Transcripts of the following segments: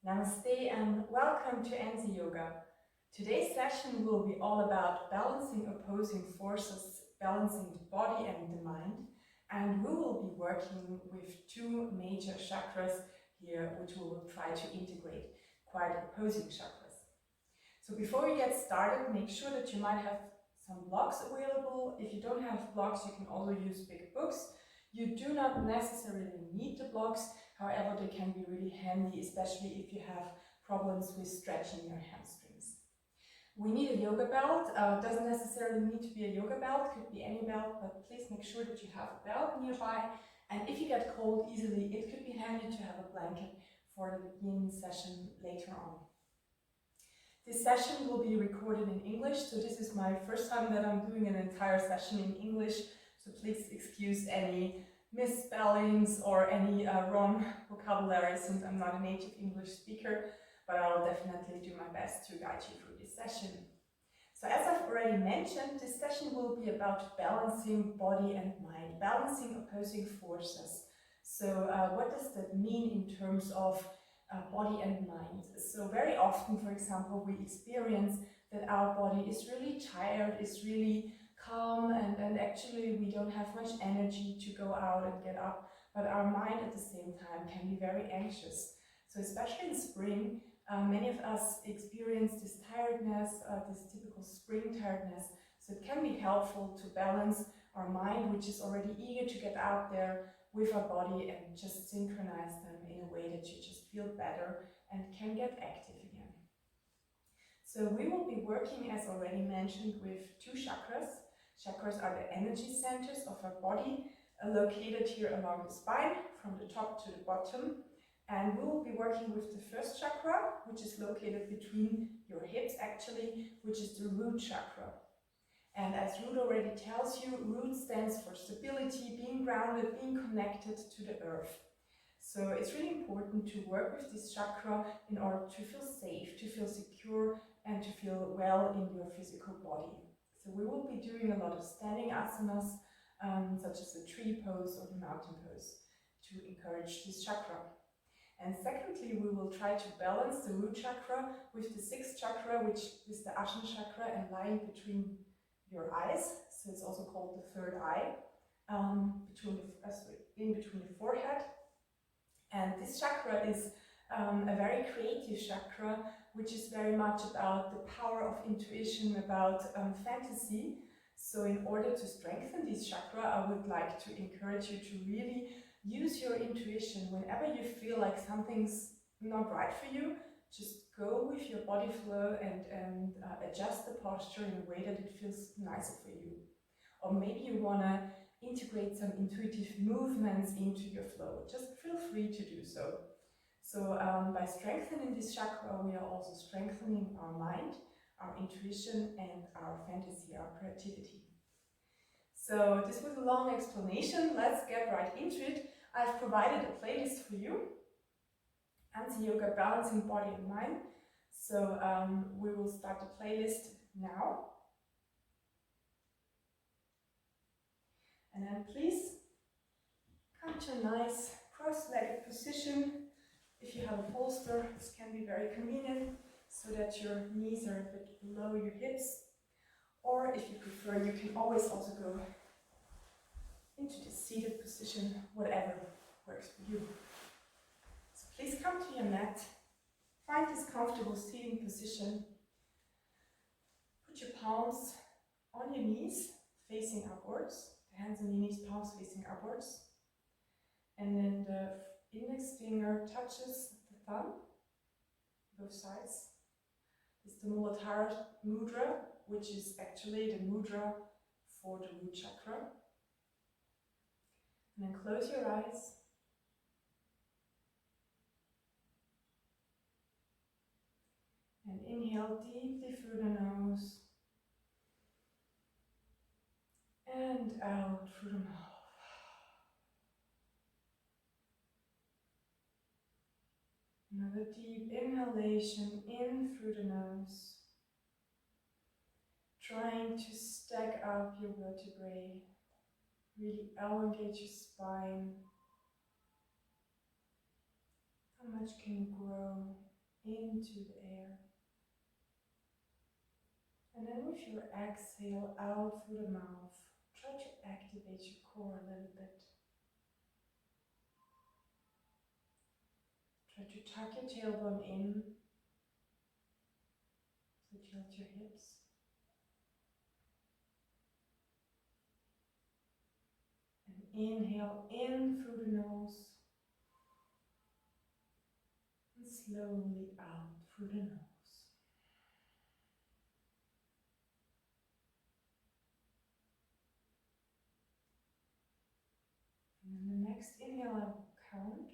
Namaste and welcome to YIN-YOGA. Today's session will be all about balancing opposing forces, balancing the body and the mind, and we will be working with two major chakras here, which we will try to integrate, quite opposing chakras. So before we get started, make sure that you might have some blocks available. If you don't have blocks, you can also use big books. You do not necessarily need the blocks, however, they can be really handy, especially if you have problems with stretching your hamstrings. We need a yoga belt. Doesn't necessarily need to be a yoga belt, could be any belt, but please make sure that you have a belt nearby. And if you get cold easily, it could be handy to have a blanket for the yin session later on. This session will be recorded in English, so this is my first time that I'm doing an entire session in English. So please excuse any misspellings or any wrong vocabulary, since I'm not a native English speaker, but I'll definitely do my best to guide you through this session. So as I've already mentioned, this session will be about balancing body and mind, balancing opposing forces. So what does that mean in terms of body and mind? So very often, for example, we experience that our body is really tired, is really calm, and actually we don't have much energy to go out and get up, but our mind at the same time can be very anxious. So especially in spring, many of us experience this tiredness, this typical spring tiredness, so it can be helpful to balance our mind, which is already eager to get out there, with our body and just synchronize them in a way that you just feel better and can get active again. So we will be working, as already mentioned, with two chakras. Chakras are the energy centers of our body, located here along the spine, from the top to the bottom. And we will be working with the first chakra, which is located between your hips actually, which is the root chakra. And as root already tells you, root stands for stability, being grounded, being connected to the earth. So it's really important to work with this chakra in order to feel safe, to feel secure, and to feel well in your physical body. So we will be doing a lot of standing asanas, such as the tree pose or the mountain pose, to encourage this chakra. And secondly, we will try to balance the root chakra with the sixth chakra, which is the Ajna Chakra and lying between your eyes. So it's also called the third eye, in between the forehead. And this chakra is a very creative chakra, which is very much about the power of intuition, about fantasy. So in order to strengthen this chakra, I would like to encourage you to really use your intuition. Whenever you feel like something's not right for you, just go with your body flow and adjust the posture in a way that it feels nicer for you. Or maybe you want to integrate some intuitive movements into your flow. Just feel free to do so. So by strengthening this chakra, we are also strengthening our mind, our intuition, and our fantasy, our creativity. So this was a long explanation. Let's get right into it. I've provided a playlist for you, YIN-YOGA Balancing Body and Mind. So we will start the playlist now. And then please come to a nice cross-legged position. If you have a bolster, this can be very convenient, so that your knees are a bit below your hips. Or if you prefer, you can always also go into the seated position, whatever works for you. So please come to your mat, find this comfortable seating position. Put your palms on your knees, facing upwards, the hands on your knees, palms facing upwards. And then the index finger touches the thumb, both sides. It's the Untitled Mudra, which is actually the mudra for the root chakra. And then close your eyes. And inhale deeply through the nose. And out through the mouth. Another deep inhalation in through the nose. Trying to stack up your vertebrae. Really elongate your spine. How much can you grow? into the air. And then with your exhale out through the mouth, try to activate your core a little bit. Try to tuck your tailbone in, so tilt your hips. And inhale in through the nose, and slowly out through the nose. And then the next inhale I will count.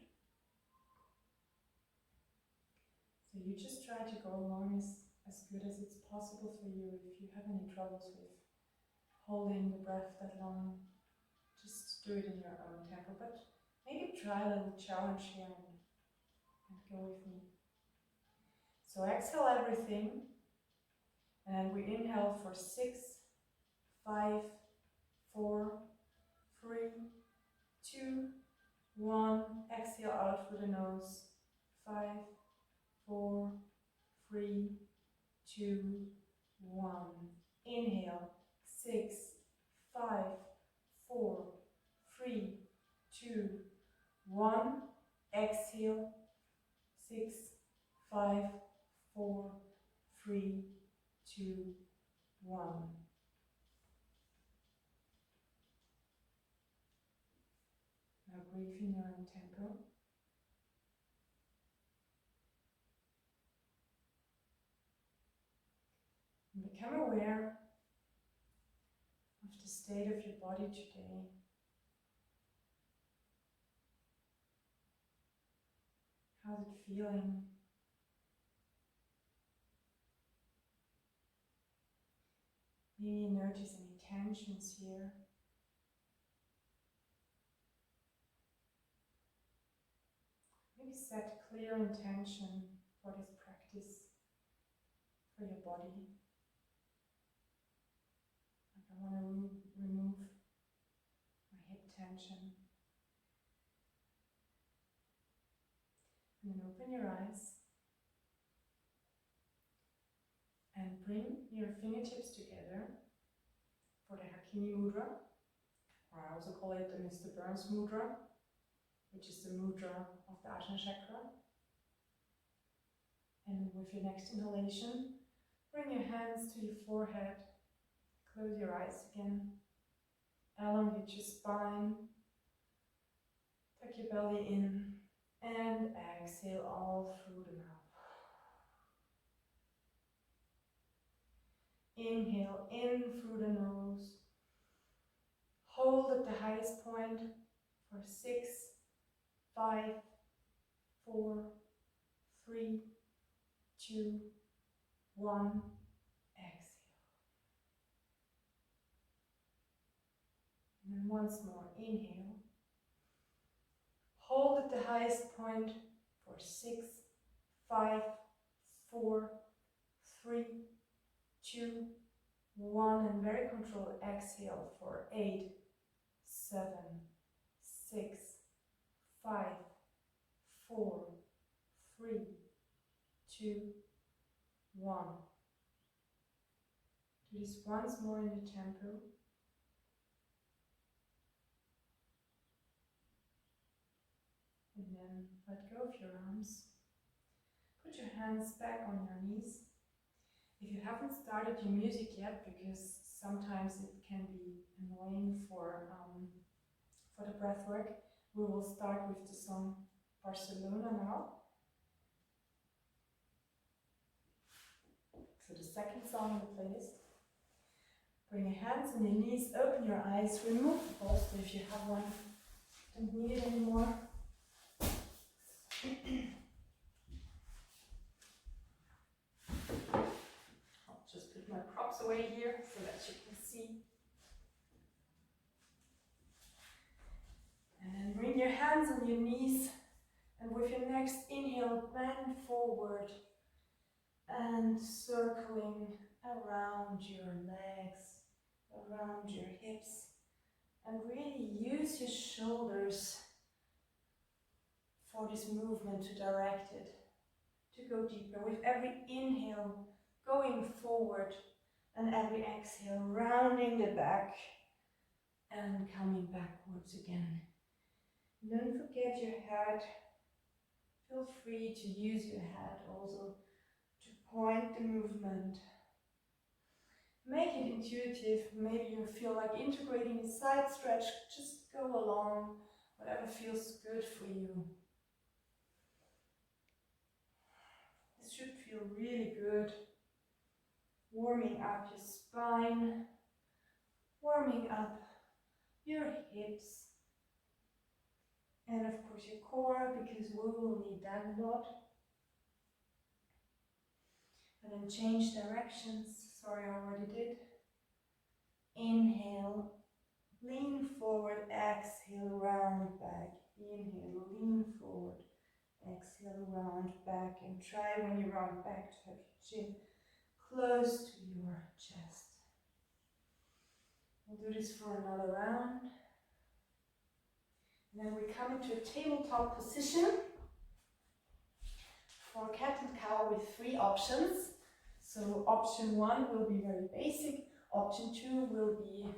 So you just try to go along as good as it's possible for you. If you have any troubles with holding the breath that long, just do it in your own tempo. But maybe try a little challenge here and go with me. So exhale everything. And we inhale for 6, 5, 4, 3, 2, 1. Exhale out through the nose. 5, 4, 3, 2, 1. Inhale. 6, 5, 4, 3, 2, 1. Exhale. 6, 5, 4, 3, 2, 1. Now breathe in your own tempo. And become aware of the state of your body today. How's it feeling? Maybe notice any tensions here. Maybe set clear intention for this practice, for your body. Like I want to remove my hip tension. And then open your eyes and bring your fingertips together for the Hakini Mudra, or I also call it the Mr. Burns Mudra, which is the mudra of the Ajna Chakra. And with your next inhalation, bring your hands to your forehead, close your eyes again, elongate your spine, tuck your belly in, and exhale all through the mouth. Inhale in through the nose. Hold at the highest point for 6, 5, 4, 3, 2, 1. Exhale. And then once more, inhale. Hold at the highest point for 6, 5, 4, 3, 2, 1, and very controlled exhale for 8, 7, 6, 5, 4, 3, 2, 1. Do this once more in the tempo. And then let go of your arms. Put your hands back on your knees. If you haven't started your music yet, because sometimes it can be annoying for the breath work, we will start with the song Barcelona now. So the second song in the playlist. Bring your hands on your knees, open your eyes, remove the bolster if you have one. Don't need it anymore. I'll just put my props away here so that you can see. And then bring your hands on your knees, and with your next inhale, bend forward and circling around your legs, around your hips, and really use your shoulders for this movement to direct it, to go deeper. With every inhale, going forward, and every exhale, rounding the back and coming backwards again. Don't forget your head. Feel free to use your head also to point the movement. Make it intuitive. Maybe you feel like integrating a side stretch. Just go along, whatever feels good for you. This should feel really good. Warming up your spine, warming up your hips, and of course your core, because we will need that a lot. And then change directions. Sorry, I already did. Inhale, lean forward, exhale, round back. Inhale, lean forward, exhale, round back. And try when you round back to have your chin close to your chest. We'll do this for another round. And then we come into a tabletop position for cat and cow with 3 options. So option 1 will be very basic. Option 2 will be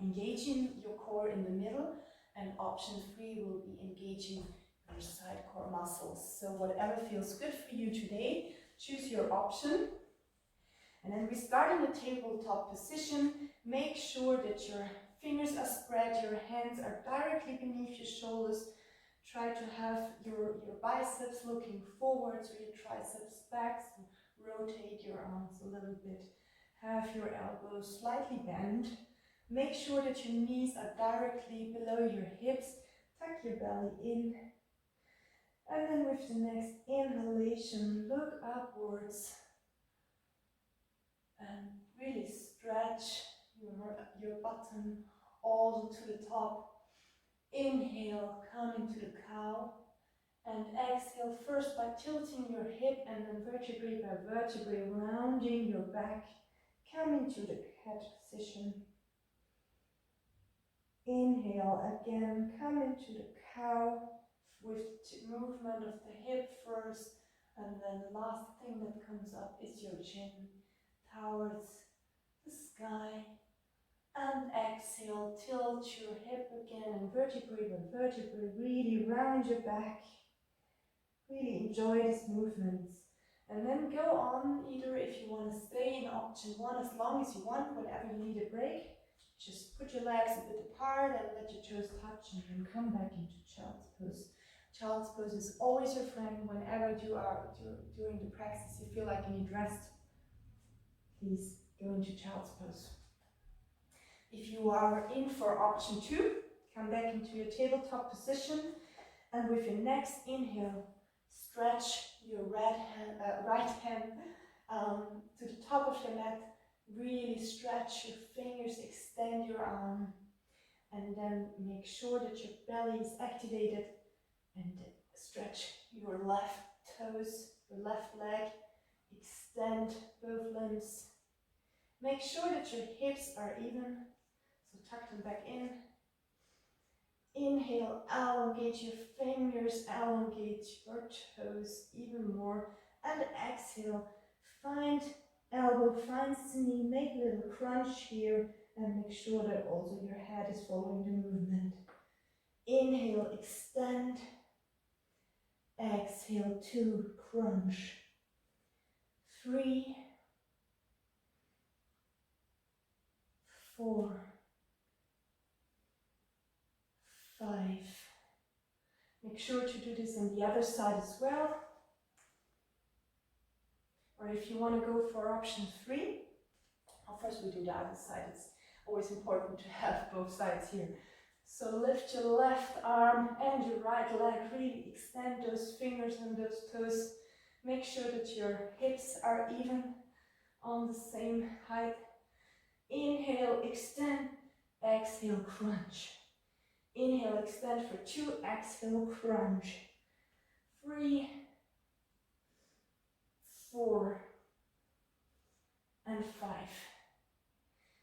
engaging your core in the middle. And option 3 will be engaging your side core muscles. So whatever feels good for you today, choose your option. And then we start in the tabletop position. Make sure that your fingers are spread, your hands are directly beneath your shoulders. Try to have your biceps looking forward, so your triceps back, so rotate your arms a little bit. Have your elbows slightly bent. Make sure that your knees are directly below your hips. Tuck your belly in. And then with the next inhalation, look upwards. And really stretch your bottom all to the top. Inhale, come into the cow. And exhale first by tilting your hip and then vertebrae by vertebrae, rounding your back. Come into the cat position. Inhale again, come into the cow with the movement of the hip first. And then the last thing that comes up is your chin towards the sky. And exhale, tilt your hip again and vertebrae by vertebrae, really round your back. Really enjoy these movements. And then go on, either if you want to stay in option 1 as long as you want, whenever you need a break, just put your legs a bit apart and let your toes touch and then come back into child's pose. Child's pose is always your friend whenever you are doing the practice. You feel like you need rest, please go into child's pose. If you are in for option 2, come back into your tabletop position, and with your next inhale, stretch your right hand to the top of your mat. Really stretch your fingers, extend your arm, and then make sure that your belly is activated and stretch your left toes, your left leg, extend both limbs. Make sure that your hips are even, so tuck them back in. Inhale, elongate your fingers, elongate your toes even more. And exhale, find elbow, finds the knee, make a little crunch here and make sure that also your head is following the movement. Inhale, extend. Exhale, 2, crunch. 3, 4, 5. Make sure to do this on the other side as well. Or if you want to go for option 3, first we do the other side. It's always important to have both sides here. So lift your left arm and your right leg, really extend those fingers and those toes. Make sure that your hips are even on the same height. Inhale, extend, exhale, crunch. Inhale, extend for 2, exhale, crunch. 3, 4, and 5.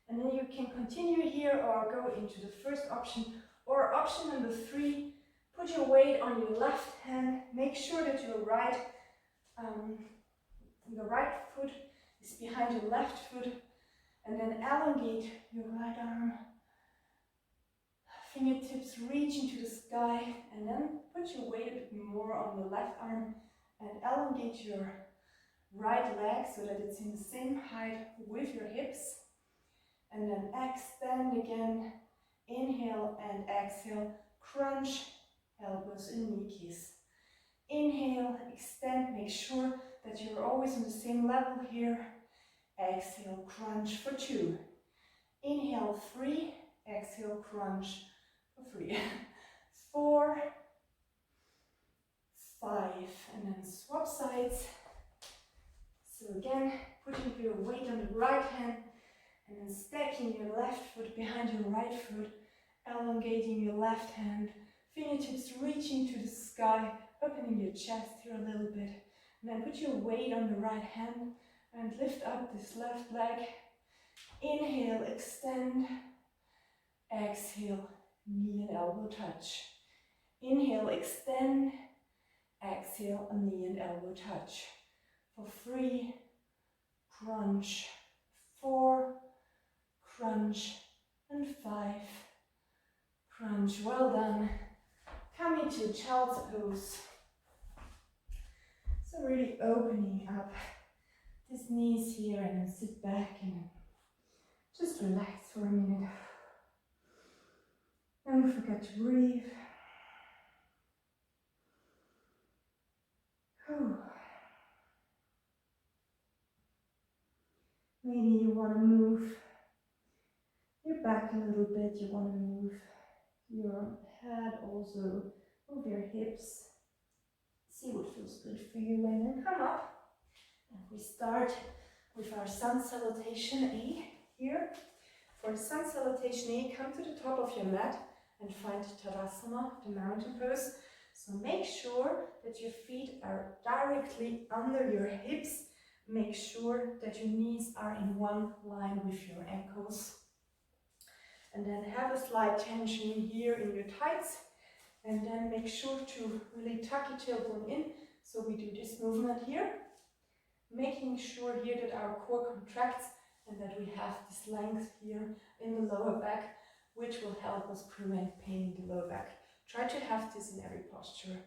And then you can continue here or go into the first option. Or option number 3, put your weight on your left hand. Make sure that your right your right foot is behind your left foot, and then elongate your right arm. Fingertips reach into the sky, and then put your weight a bit more on the left arm and elongate your right leg so that it's in the same height with your hips. And then extend again. Inhale and exhale. Crunch elbows and knee kiss. Inhale, extend, make sure that you're always on the same level here. Exhale, crunch for 2. Inhale, 3. Exhale, crunch for 3. 4, 5, and then swap sides. So again, putting your weight on the right hand and then stacking your left foot behind your right foot, elongating your left hand, fingertips reaching to the sky, opening your chest here a little bit, and then put your weight on the right hand and lift up this left leg. Inhale, extend, exhale, knee and elbow touch. Inhale, extend, exhale, knee and elbow touch. For 3, crunch, 4, crunch, and 5, crunch. Well done. Coming to child's pose. So really opening up these knees here and then sit back and just relax for a minute. Don't forget to breathe. Maybe you want to move your back a little bit. You want to move your head also, move your hips. See what feels good for you, and then come up. And we start with our Sun Salutation A here. For the Sun Salutation A, come to the top of your mat and find Tanasana, the mountain pose. So make sure that your feet are directly under your hips. Make sure that your knees are in one line with your ankles. And then have a slight tension here in your thighs. And then make sure to really tuck your tailbone in. So we do this movement here. Making sure here that our core contracts and that we have this length here in the lower back, which will help us prevent pain in the lower back. Try to have this in every posture.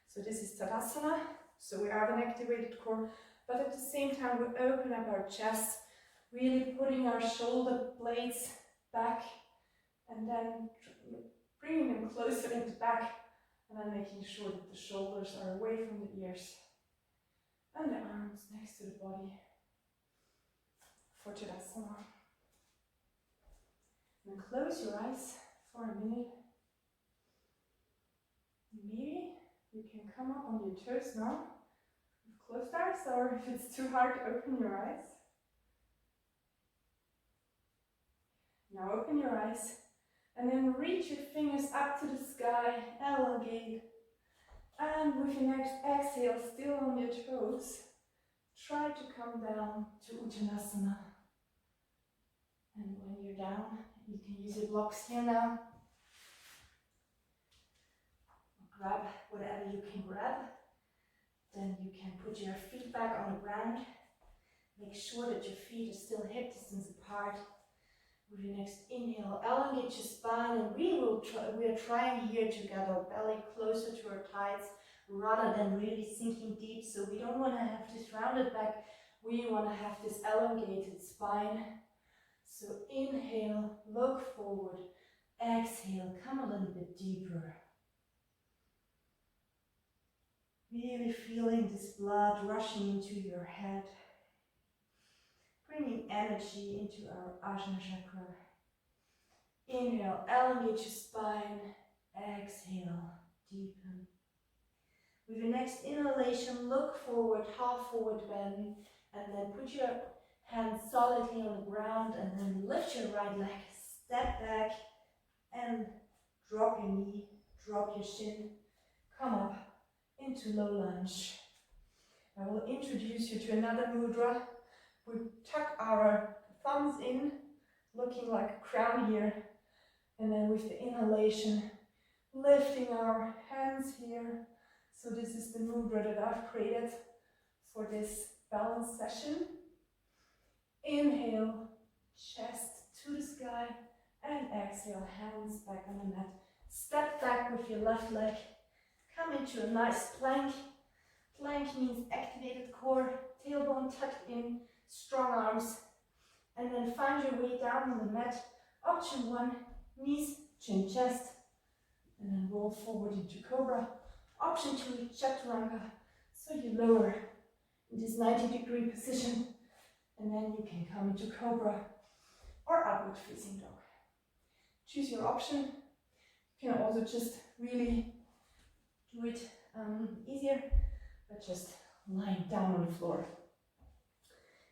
So this is Tadasana. So we have an activated core, but at the same time we open up our chest, really putting our shoulder blades back and then bringing them closer into back, and then making sure that the shoulders are away from the ears and the arms next to the body for Tadasana. And close your eyes for a minute. Maybe you can come up on your toes now with closed eyes, or if it's too hard to open your eyes. Now open your eyes and then reach your fingers up to the sky, elongate. And with your next exhale, still on your toes, try to come down to Uttanasana. And when you're down, you can use your blocks here now. Grab whatever you can grab. Then you can put your feet back on the ground. Make sure that your feet are still hip distance apart. With your next inhale, elongate your spine, and we are trying here to get our belly closer to our thighs rather than really sinking deep. So we don't want to have this rounded back, we want to have this elongated spine. So inhale, look forward, exhale, come a little bit deeper. Really feeling this blood rushing into your head. Bringing energy into our Ajna Chakra. Inhale, elongate your spine. Exhale, deepen. With your next inhalation, look forward, half forward bend, and then put your hands solidly on the ground, and then lift your right leg, step back, and drop your knee, drop your shin, come up into low lunge. I will introduce you to another mudra. We tuck our thumbs in, looking like a crown here, and then with the inhalation, lifting our hands here. So this is the mudra that I've created. for this balance session. Inhale, chest to the sky, and exhale, hands back on the mat. Step back with your left leg. Come into a nice plank. Plank means activated core, tailbone tucked in, strong arms. And then find your way down on the mat. Option 1, knees, chin, chest. And then roll forward into cobra. Option 2, chaturanga. So you lower in this 90-degree position. And then you can come into cobra or upward facing dog. Choose your option. You can also just really do it easier, but just lying down on the floor.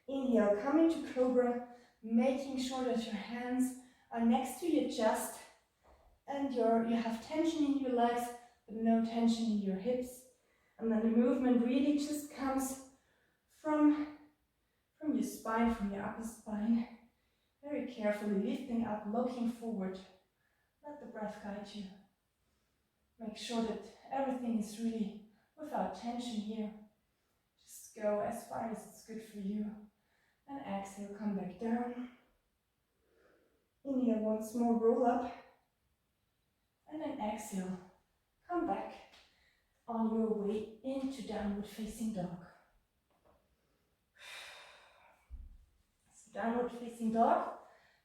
Inhale, come into cobra, making sure that your hands are next to your chest and you have tension in your legs, but no tension in your hips. And then the movement really just comes from your spine, from your upper spine. Very carefully lifting up, looking forward. Let the breath guide you. Make sure that everything is really without tension here. Just go as far as it's good for you. And exhale, come back down. Inhale once more, roll up. And then exhale, come back on your way into downward facing dog. So downward facing dog,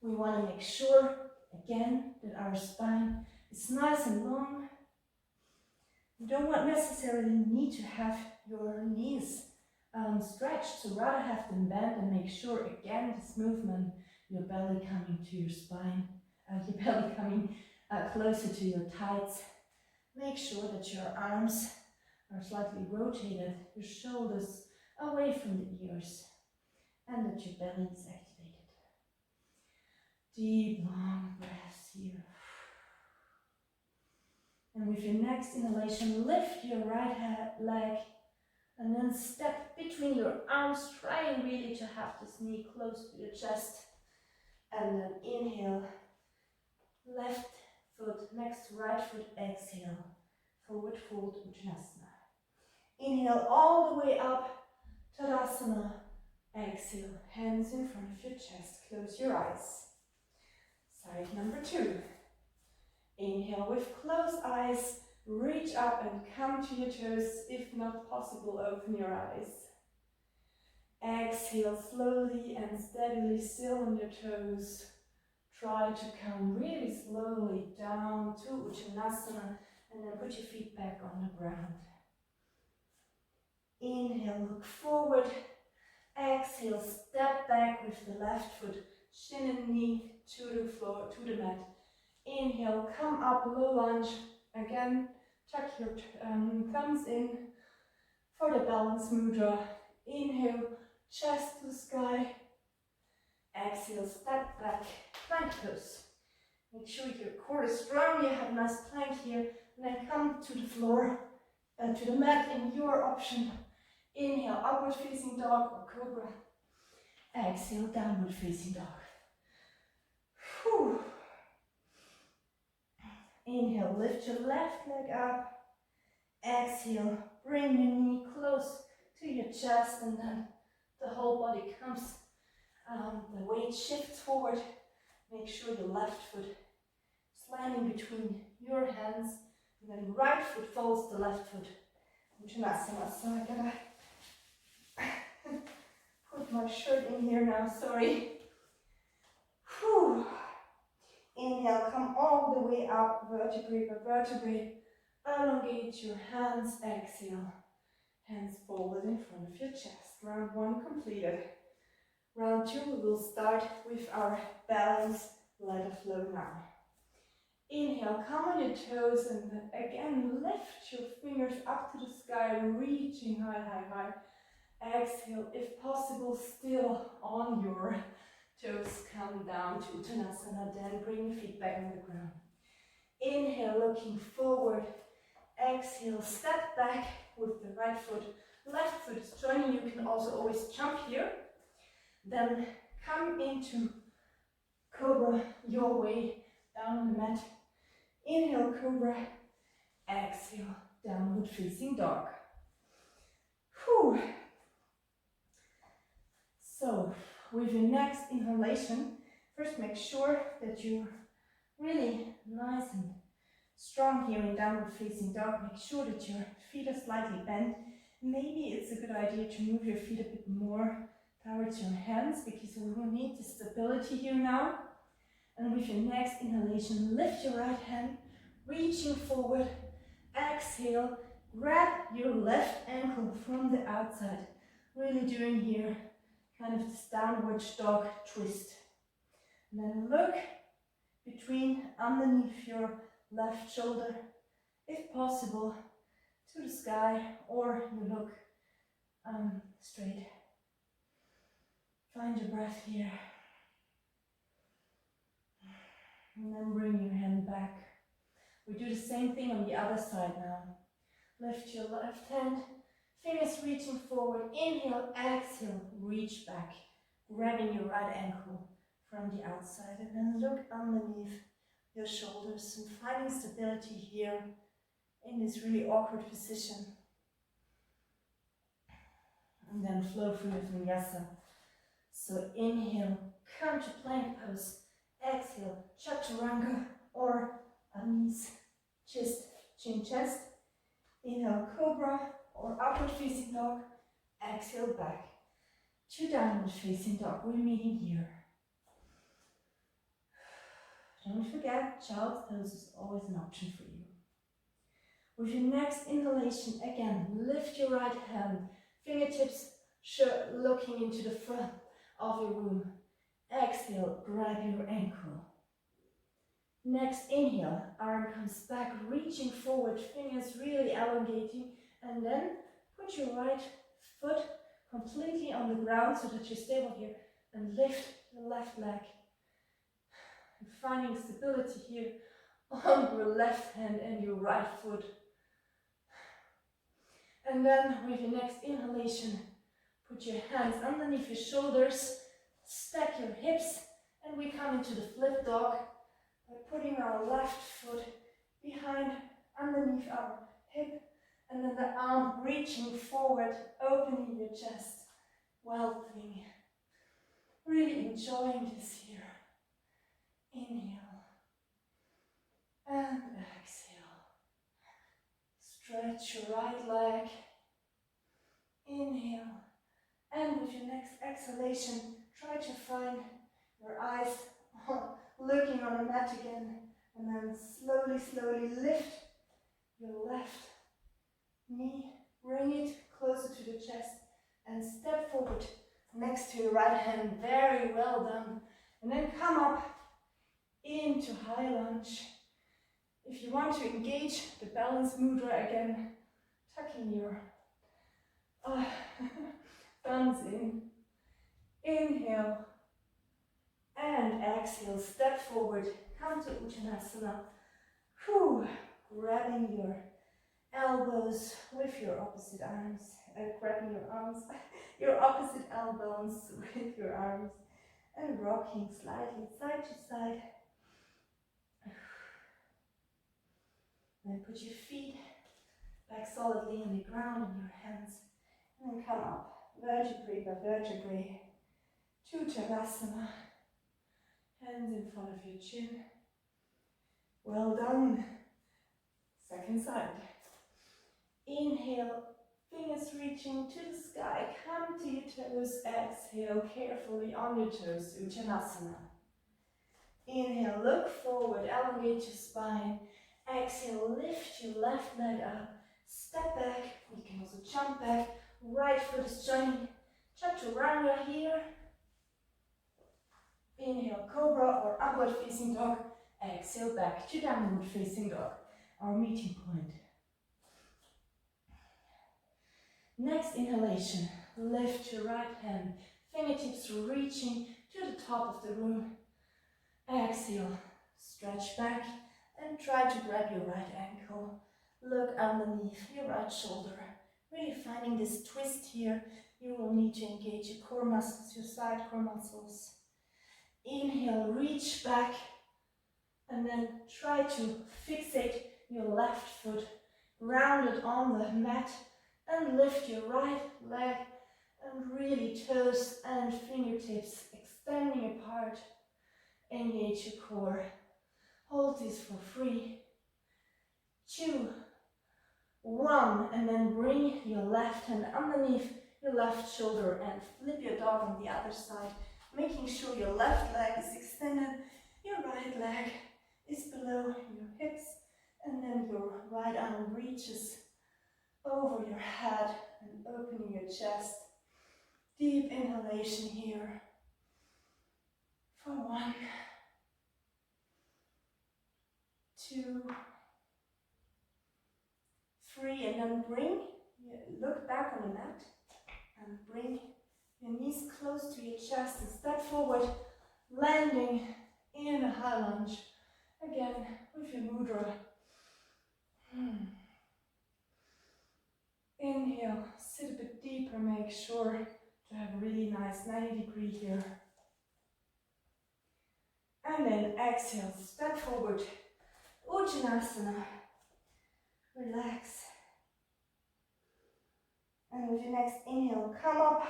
we want to make sure, again, that our spine is nice and long. You don't necessarily need to have your knees stretched, so rather have them bent and make sure, again, this movement, your belly coming to your spine, your belly coming closer to your thighs. Make sure that your arms are slightly rotated, your shoulders away from the ears, and that your belly is activated. Deep, long breaths here. And with your next inhalation, lift your right leg and then step between your arms, trying really to have this knee close to your chest. And then inhale, left foot next to right foot, exhale, forward fold, Uttanasana. Inhale all the way up, Tanasana. Exhale, hands in front of your chest, close your eyes. Side number 2. Inhale with closed eyes, reach up and come to your toes. If not possible, open your eyes. Exhale slowly and steadily, still on your toes. Try to come really slowly down to Uttanasana and then put your feet back on the ground. Inhale, look forward. Exhale, step back with the left foot, shin and knee to the floor, to the mat. Inhale, come up, low lunge. Again, tuck your thumbs in for the balance mudra. Inhale, chest to the sky. Exhale, step back, plank pose. Make sure your core is strong, you have a nice plank here. And then come to the floor, to the mat in your option. Inhale, upward facing dog or cobra. Exhale, downward facing dog. Whew. Inhale, lift your left leg up. Exhale, bring your knee close to your chest and then the whole body comes, the weight shifts forward. Make sure the left foot is landing between your hands and then right foot follows the left foot. Uttanasana. So I gotta put my shirt in here now, sorry. Whew. Inhale, come all the way up, vertebrae by vertebrae. Elongate your hands, exhale. Hands folded in front of your chest. Round 1 completed. Round 2, we will start with our balance, let it flow now. Inhale, come on your toes and then again lift your fingers up to the sky, reaching high, high, high. Exhale, if possible, still on your toes, come down to Uttanasana, then bring your feet back on the ground. Inhale, looking forward. Exhale, step back with the right foot. Left foot is joining, you can also always jump here. Then come into cobra your way down on the mat. Inhale, cobra. Exhale, downward facing dog. Whew. So, with your next inhalation, first make sure that you're really nice and strong here in downward facing dog. Make sure that your feet are slightly bent. Maybe it's a good idea to move your feet a bit more towards your hands, because we will need the stability here now. And with your next inhalation, lift your right hand, reaching forward. Exhale, grab your left ankle from the outside. Really doing here kind of this downward dog twist. And then look between, underneath your left shoulder, if possible, to the sky, or you look straight. Find your breath here. And then bring your hand back. We do the same thing on the other side now. Lift your left hand, fingers reaching forward. Inhale, exhale, reach back, grabbing your right ankle from the outside. And then look underneath your shoulders and finding stability here in this really awkward position. And then flow through with VINYASA. So inhale, come to plank pose. Exhale, chaturanga or knees, chest, chin, chest. Inhale, cobra or upward facing dog. Exhale, back to downward facing dog. We're meeting here. Don't forget, child's pose is always an option for you. With your next inhalation, again, lift your right hand, fingertips looking into the front of your womb. Exhale, grab your ankle. Next inhale, arm comes back, reaching forward, fingers really elongating, and then put your right foot completely on the ground so that you're stable here, and lift the left leg. And finding stability here on your left hand and your right foot. And then with your next inhalation, put your hands underneath your shoulders, stack your hips, and we come into the flip dog by putting our left foot behind, underneath our hip, and then the arm reaching forward, opening your chest, welcoming. Really enjoying this here. Inhale and exhale. Stretch your right leg. Inhale. And with your next exhalation, try to find your eyes looking on the mat again. And then slowly, slowly lift your left knee. Bring it closer to the chest and step forward next to your right hand. Very well done. And then come up into high lunge. If you want to engage the balance mudra again, tucking your thumbs in. Inhale and exhale. Step forward. Come to Uttanasana. Grabbing your elbows with your opposite arms. Grabbing your arms, your opposite elbows with your arms. And rocking slightly side to side. Then put your feet back solidly on the ground in your hands. And then come up, vertebrae by vertebrae, to Tanasana. Hands in front of your chin. Well done. Second side. Inhale, fingers reaching to the sky. Come to your toes. Exhale carefully on your toes, Uttanasana. Inhale, look forward, elongate your spine. Exhale, lift your left leg up. Step back. You can also jump back. Right foot is joining. Chaturanga here. Inhale, cobra or upward facing dog. Exhale, back to downward facing dog. Our meeting point. Next inhalation, lift your right hand. Fingertips reaching to the top of the room. Exhale, stretch back and try to grab your right ankle. Look underneath your right shoulder. Really finding this twist here. You will need to engage your core muscles, your side core muscles. Inhale, reach back, and then try to fixate your left foot rounded on the mat and lift your right leg And really toes and fingertips extending apart. Engage your core. Hold this for 3, 2, 1. And then bring your left hand underneath your left shoulder and flip your dog on the other side. Making sure your left leg is extended, your right leg is below your hips, and then your right arm reaches over your head and opening your chest. Deep inhalation here. For 1, 2, 3, and then look back on the mat and bring your knees close to your chest and step forward, landing in a high lunge. Again, with your mudra. Inhale, sit a bit deeper, make sure to have a really nice 90-degree here. And then exhale, step forward, Uttanasana. Relax. And with your next inhale, come up.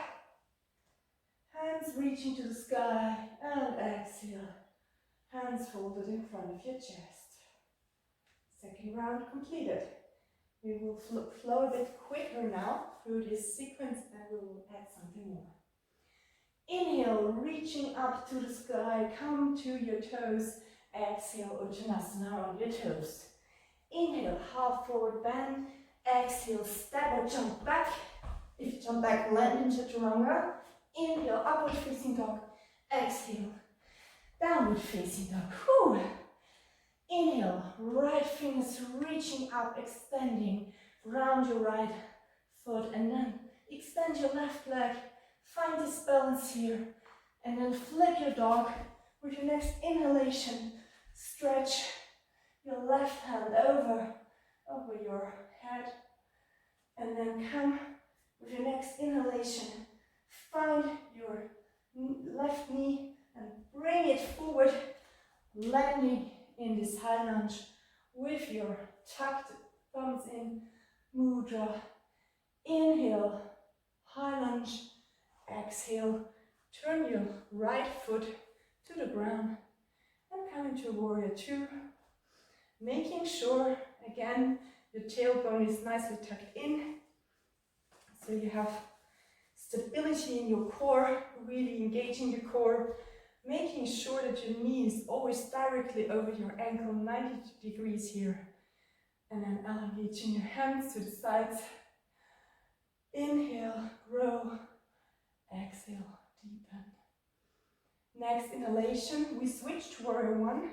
Hands reaching to the sky, and exhale. Hands folded in front of your chest. Second round completed. We will flow a bit quicker now through this sequence, and we will add something more. Inhale, reaching up to the sky, come to your toes. Exhale, Uttanasana on your toes. Inhale, half forward bend. Exhale, step or jump back. If you jump back, land in Chaturanga. Inhale, upward facing dog. Exhale, downward facing dog. Whew. Inhale, right fingers reaching up, extending round your right foot, and then extend your left leg. Find this balance here, and then flip your dog. With your next inhalation, stretch your left hand over your head, and then come with your next inhalation. Find your left knee and bring it forward, landing in this high lunge with your tucked thumbs in mudra. Inhale, high lunge. Exhale, turn your right foot to the ground and come into warrior 2. Making sure, again, your tailbone is nicely tucked in, so you have stability in your core, really engaging the core, making sure that your knee is always directly over your ankle, 90 degrees here, and then elongating your hands to the sides. Inhale, grow. Exhale, deepen. Next inhalation, we switch to warrior 1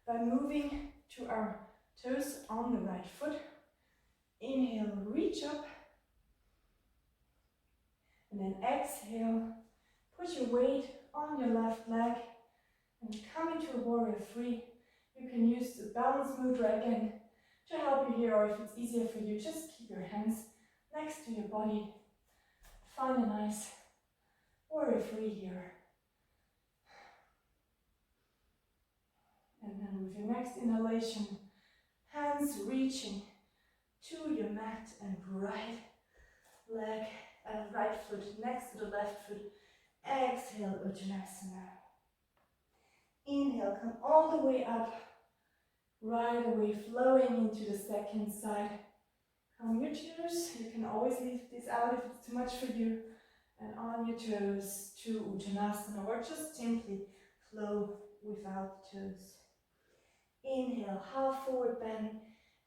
by moving to our toes on the right foot. Inhale, reach up. And then exhale, put your weight on your left leg and come into a warrior 3. You can use the balance mudra again to help you here, or if it's easier for you, just keep your hands next to your body. Find a nice warrior 3 here. And then with your next inhalation, hands reaching to your mat and right leg and right foot next to the left foot. Exhale, Uttanasana. Inhale, come all the way up, right away, flowing into the second side. On your toes, you can always leave this out if it's too much for you. And on your toes to Uttanasana, or just simply flow without toes. Inhale, half forward bend.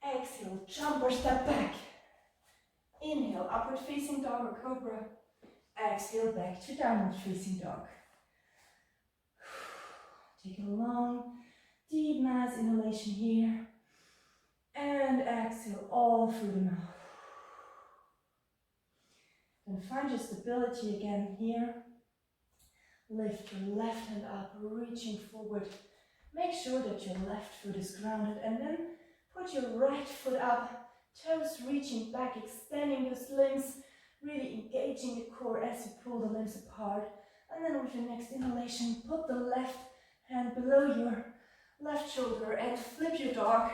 Exhale, jump or step back. Inhale, upward facing dog or cobra. Exhale, back to downward facing dog. Take a long, deep mass inhalation here. And exhale all through the mouth. Then find your stability again here. Lift your left hand up, reaching forward. Make sure that your left foot is grounded, and then put your right foot up, toes reaching back, extending those limbs, really engaging the core as you pull the limbs apart. And then with your next inhalation, put the left hand below your left shoulder and flip your dog.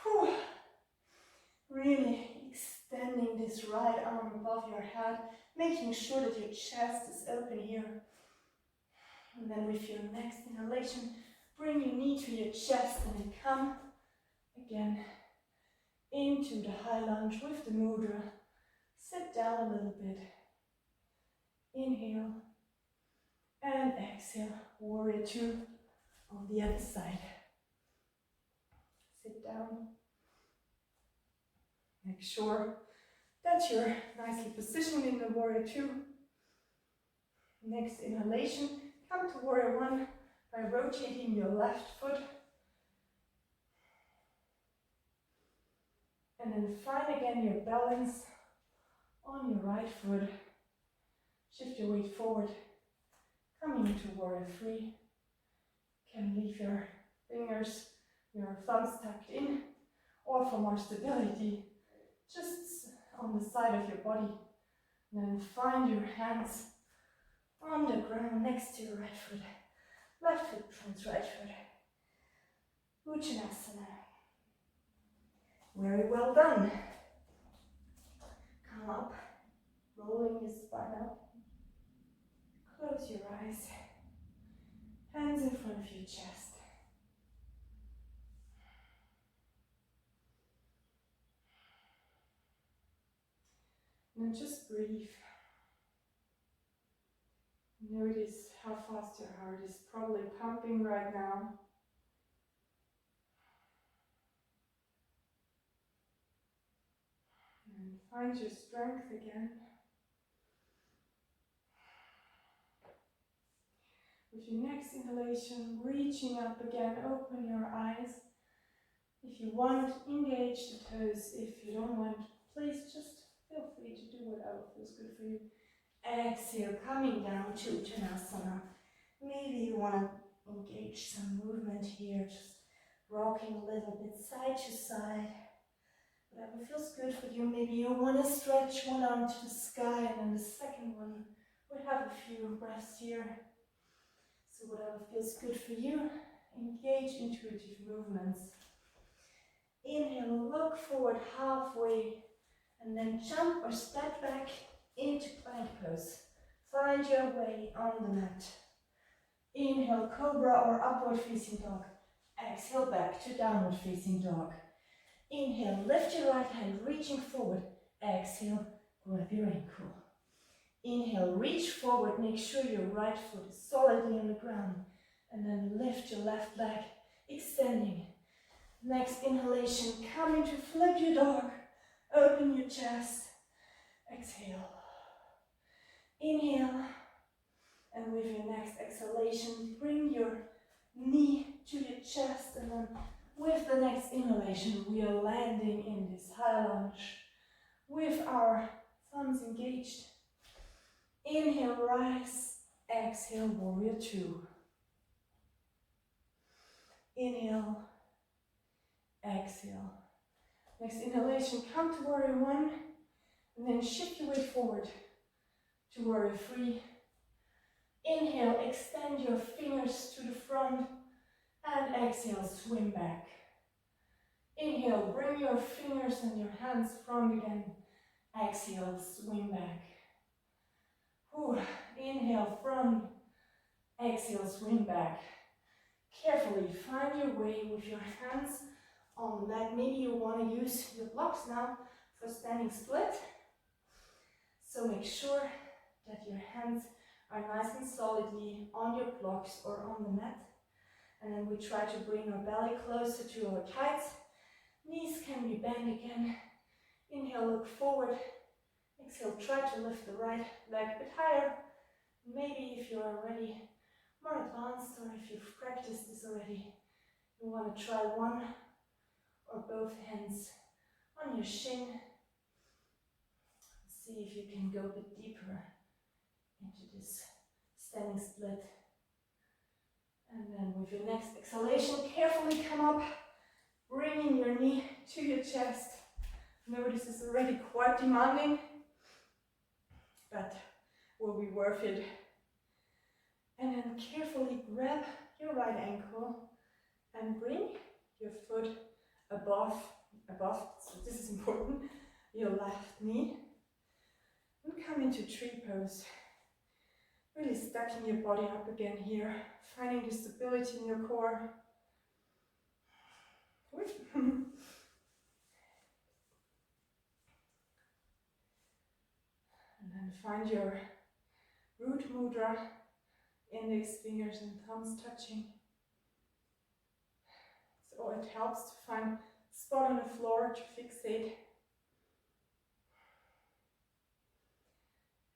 Whew. Really Extending this right arm above your head, making sure that your chest is open here. And then with your next inhalation, bring your knee to your chest and then come again into the high lunge with the mudra. Sit down a little bit. Inhale and exhale. Warrior two on the other side. Sit down. Make sure that you're nicely positioned in the warrior two. Next inhalation, come to warrior one by rotating your left foot. And then find again your balance on your right foot. Shift your weight forward. Coming into warrior three. Can leave your fingers, your thumbs tucked in, or for more stability, just on the side of your body. And then find your hands on the ground next to your right foot. Left foot turns right foot. Uttanasana. Very well done. Come up, rolling your spine up. Close your eyes. Hands in front of your chest. And just breathe. Notice how fast your heart is probably pumping right now. And find your strength again. With your next inhalation, reaching up again, open your eyes. If you want, engage the toes. If you don't want, please just feel free to do whatever feels good for you. Exhale, coming down to Uttanasana. Maybe you want to engage some movement here, just rocking a little bit side to side. Whatever feels good for you. Maybe you want to stretch one arm to the sky and then the second one. We have a few breaths here. So whatever feels good for you, engage intuitive movements. Inhale, look forward halfway, and then jump or step back into plank pose. Find your way on the mat. Inhale, cobra or upward facing dog. Exhale, back to downward facing dog. Inhale, lift your right hand, reaching forward. Exhale, grab your ankle. Inhale, reach forward, make sure your right foot is solidly on the ground. And then lift your left leg, extending. Next inhalation, come into flip your dog. Open your chest. Exhale. Inhale. And with your next exhalation, bring your knee to your chest. And then with the next inhalation, we are landing in this high lunge with our thumbs engaged. Inhale, rise. Exhale, warrior two. Inhale. Exhale. Next inhalation, come to warrior one. And then shift your weight forward to warrior three. Inhale, extend your fingers to the front. And exhale, swim back. Inhale, bring your fingers and your hands front again. Exhale, swing back. Inhale, front. Exhale, swing back. Carefully find your way with your hands on the mat. Maybe you want to use your blocks now for standing split. So make sure that your hands are nice and solidly on your blocks or on the mat. And then we try to bring our belly closer to our thighs. Knees can be bent again. Inhale, look forward. Exhale, try to lift the right leg a bit higher. Maybe if you're already more advanced or if you've practiced this already, you want to try one or both hands on your shin. See if you can go a bit deeper into this standing split. And then with your next exhalation, carefully come up, bringing your knee to your chest. I know this is already quite demanding, but will be worth it. And then carefully grab your right ankle and bring your foot above, so this is important, your left knee and come into tree pose. Really stacking your body up again here, finding the stability in your core. And then find your root mudra, index fingers and thumbs touching. So it helps to find a spot on the floor to fixate.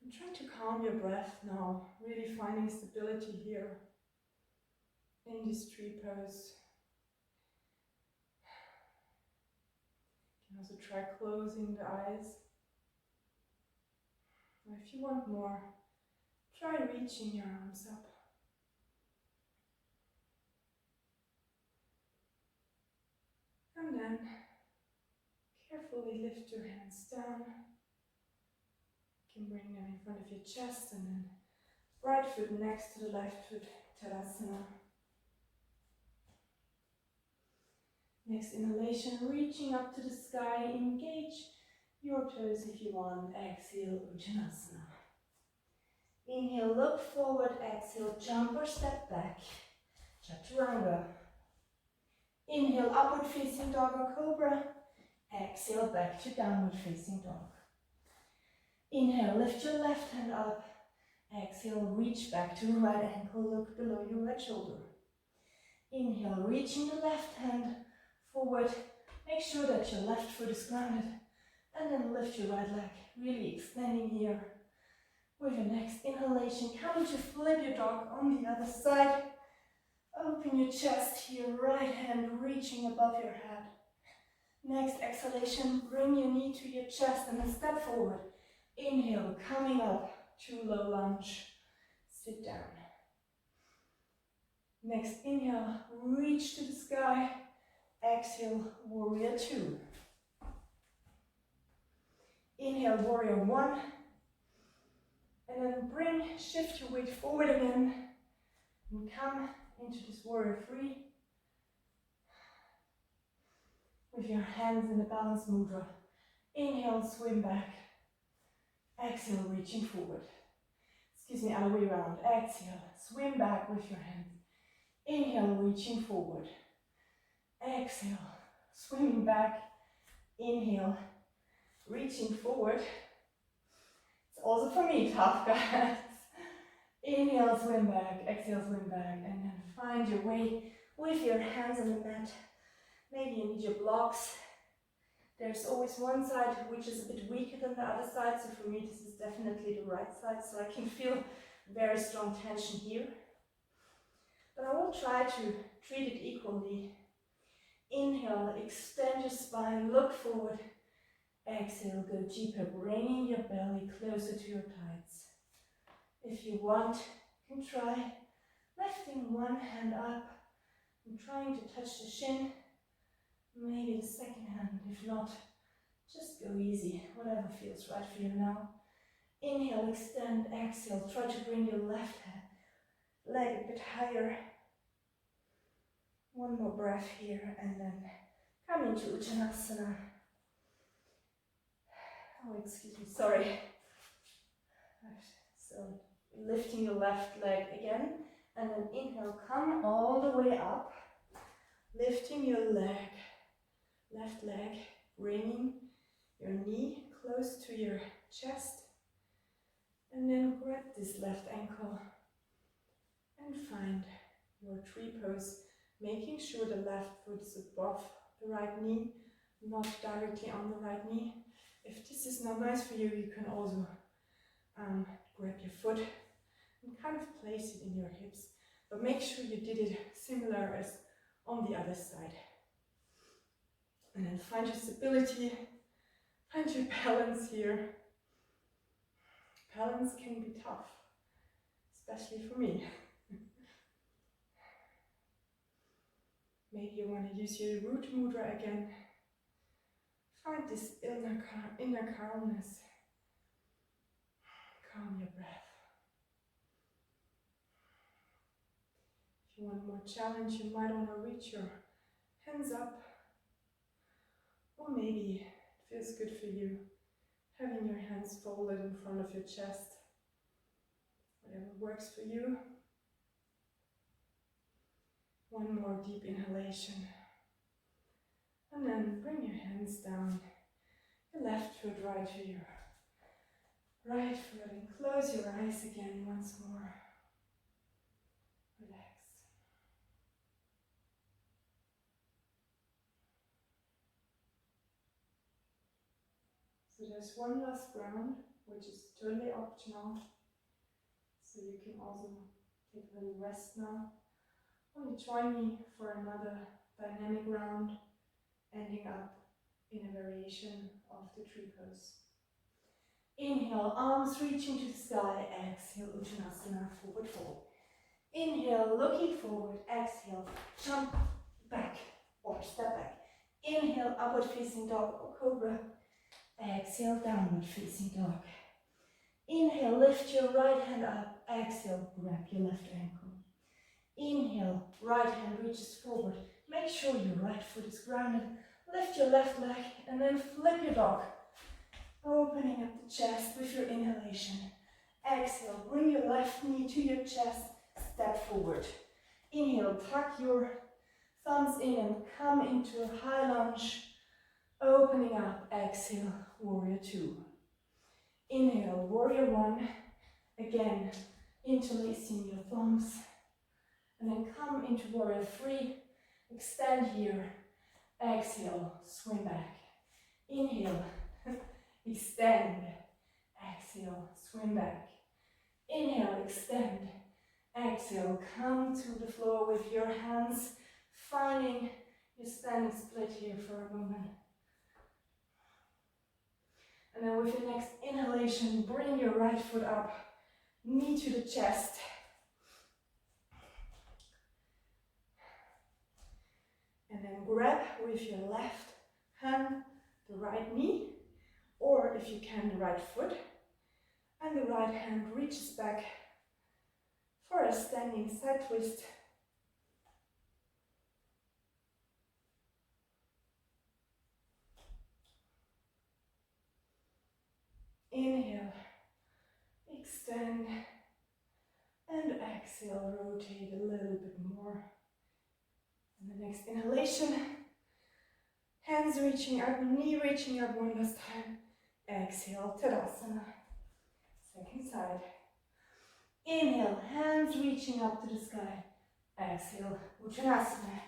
And try to calm your breath now, really finding stability here in this tree pose. You can also try closing the eyes. Or if you want more, try reaching your arms up. And then carefully lift your hands down. You can bring them in front of your chest and then right foot next to the left foot, Tanasana. Next inhalation, reaching up to the sky, engage your toes if you want. Exhale, Uttanasana. Inhale, look forward. Exhale, jump or step back, Chaturanga. Inhale, upward facing dog or cobra. Exhale, back to downward facing dog. Inhale, lift your left hand up. Exhale, reach back to right ankle, look below your right shoulder. Inhale, reaching the left hand forward. Make sure that your left foot is grounded. And then lift your right leg, really extending here. With your next inhalation, come to flip your dog on the other side. Open your chest here, right hand reaching above your head. Next exhalation, bring your knee to your chest and then step forward. Inhale, coming up to low lunge, sit down. Next inhale, reach to the sky. Exhale, warrior two. Inhale, warrior one. And then shift your weight forward again. And come into this warrior three. With your hands in the balance mudra. Inhale, swim back. Exhale, reaching forward. Other way around. Exhale, swim back with your hands. Inhale, reaching forward. Exhale, swimming back. Inhale, reaching forward. It's also for me tough, guys. Inhale, swim back. Exhale, swim back. And then find your way with your hands on the mat. Maybe you need your blocks. There's always one side which is a bit weaker than the other side, so for me this is definitely the right side, so I can feel very strong tension here. But I will try to treat it equally. Inhale, extend your spine, look forward. Exhale, go deeper, bringing your belly closer to your thighs. If you want, you can try lifting one hand up and trying to touch the shin. Maybe the second hand, if not, just go easy, whatever feels right for you now. Inhale, extend, exhale, try to bring your left leg a bit higher. One more breath here and then come into Uttanasana. Oh, excuse me, sorry. So, lifting your left leg again and then inhale, come all the way up, lifting your left leg, bringing your knee close to your chest, and then grab this left ankle and find your tree pose, making sure the left foot is above the right knee, not directly on the right knee. If this is not nice for you, you can also grab your foot and kind of place it in your hips, but make sure you did it similar as on the other side. And then find your stability, find your balance here. Balance can be tough, especially for me. Maybe you want to use your root mudra again. Find this inner calmness. Calm your breath. If you want more challenge, you might want to reach your hands up. Or maybe feels good for you. Having your hands folded in front of your chest, whatever works for you. One more deep inhalation. And then bring your hands down. Your left foot right to your right foot and close your eyes again once more. Relax. So there's one last round, which is totally optional. So you can also take a little rest now. Or join me for another dynamic round, ending up in a variation of the tree pose. Inhale, arms reaching to the sky. Exhale, Uttanasana, forward fold. Inhale, looking forward. Exhale, jump back or step back. Inhale, upward facing dog or cobra. Exhale, downward facing dog. Inhale, lift your right hand up. Exhale, grab your left ankle. Inhale, right hand reaches forward. Make sure your right foot is grounded. Lift your left leg and then flip your dog. Opening up the chest with your inhalation. Exhale, bring your left knee to your chest. Step forward. Inhale, tuck your thumbs in and come into a high lunge. Opening up. Exhale, warrior two. Inhale, warrior one. Again, interlacing your thumbs. And then come into warrior three. Extend here. Exhale, swing back. Inhale, extend. Exhale, swing back. Inhale, extend. Exhale, come to the floor with your hands, finding your standing split here for a moment. And then with your next inhalation, bring your right foot up, knee to the chest. And then grab with your left hand the right knee, or if you can, the right foot. And the right hand reaches back for a standing side twist. Inhale, extend, and exhale, rotate a little bit more. And the next inhalation, hands reaching up, knee reaching up one last time. Exhale, Tanasana. Second side. Inhale, hands reaching up to the sky. Exhale, Uttanasana.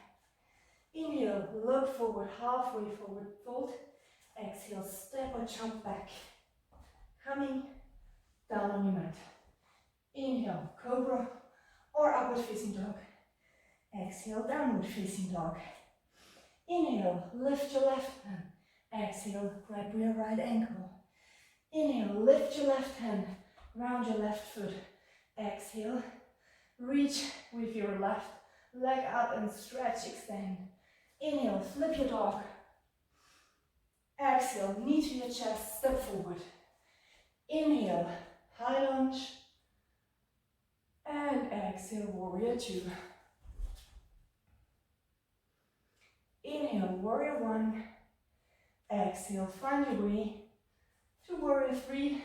Inhale, look forward, halfway forward fold. Exhale, step or jump back. Coming down on your mat. Inhale, cobra or upward facing dog. Exhale, downward facing dog. Inhale, lift your left hand. Exhale, grab your right ankle. Inhale, lift your left hand, round your left foot. Exhale, reach with your left leg up and stretch, extend. Inhale, flip your dog. Exhale, knee to your chest, step forward. Inhale, high lunge. And exhale, warrior two. Inhale, warrior one. Exhale, find your way to warrior three.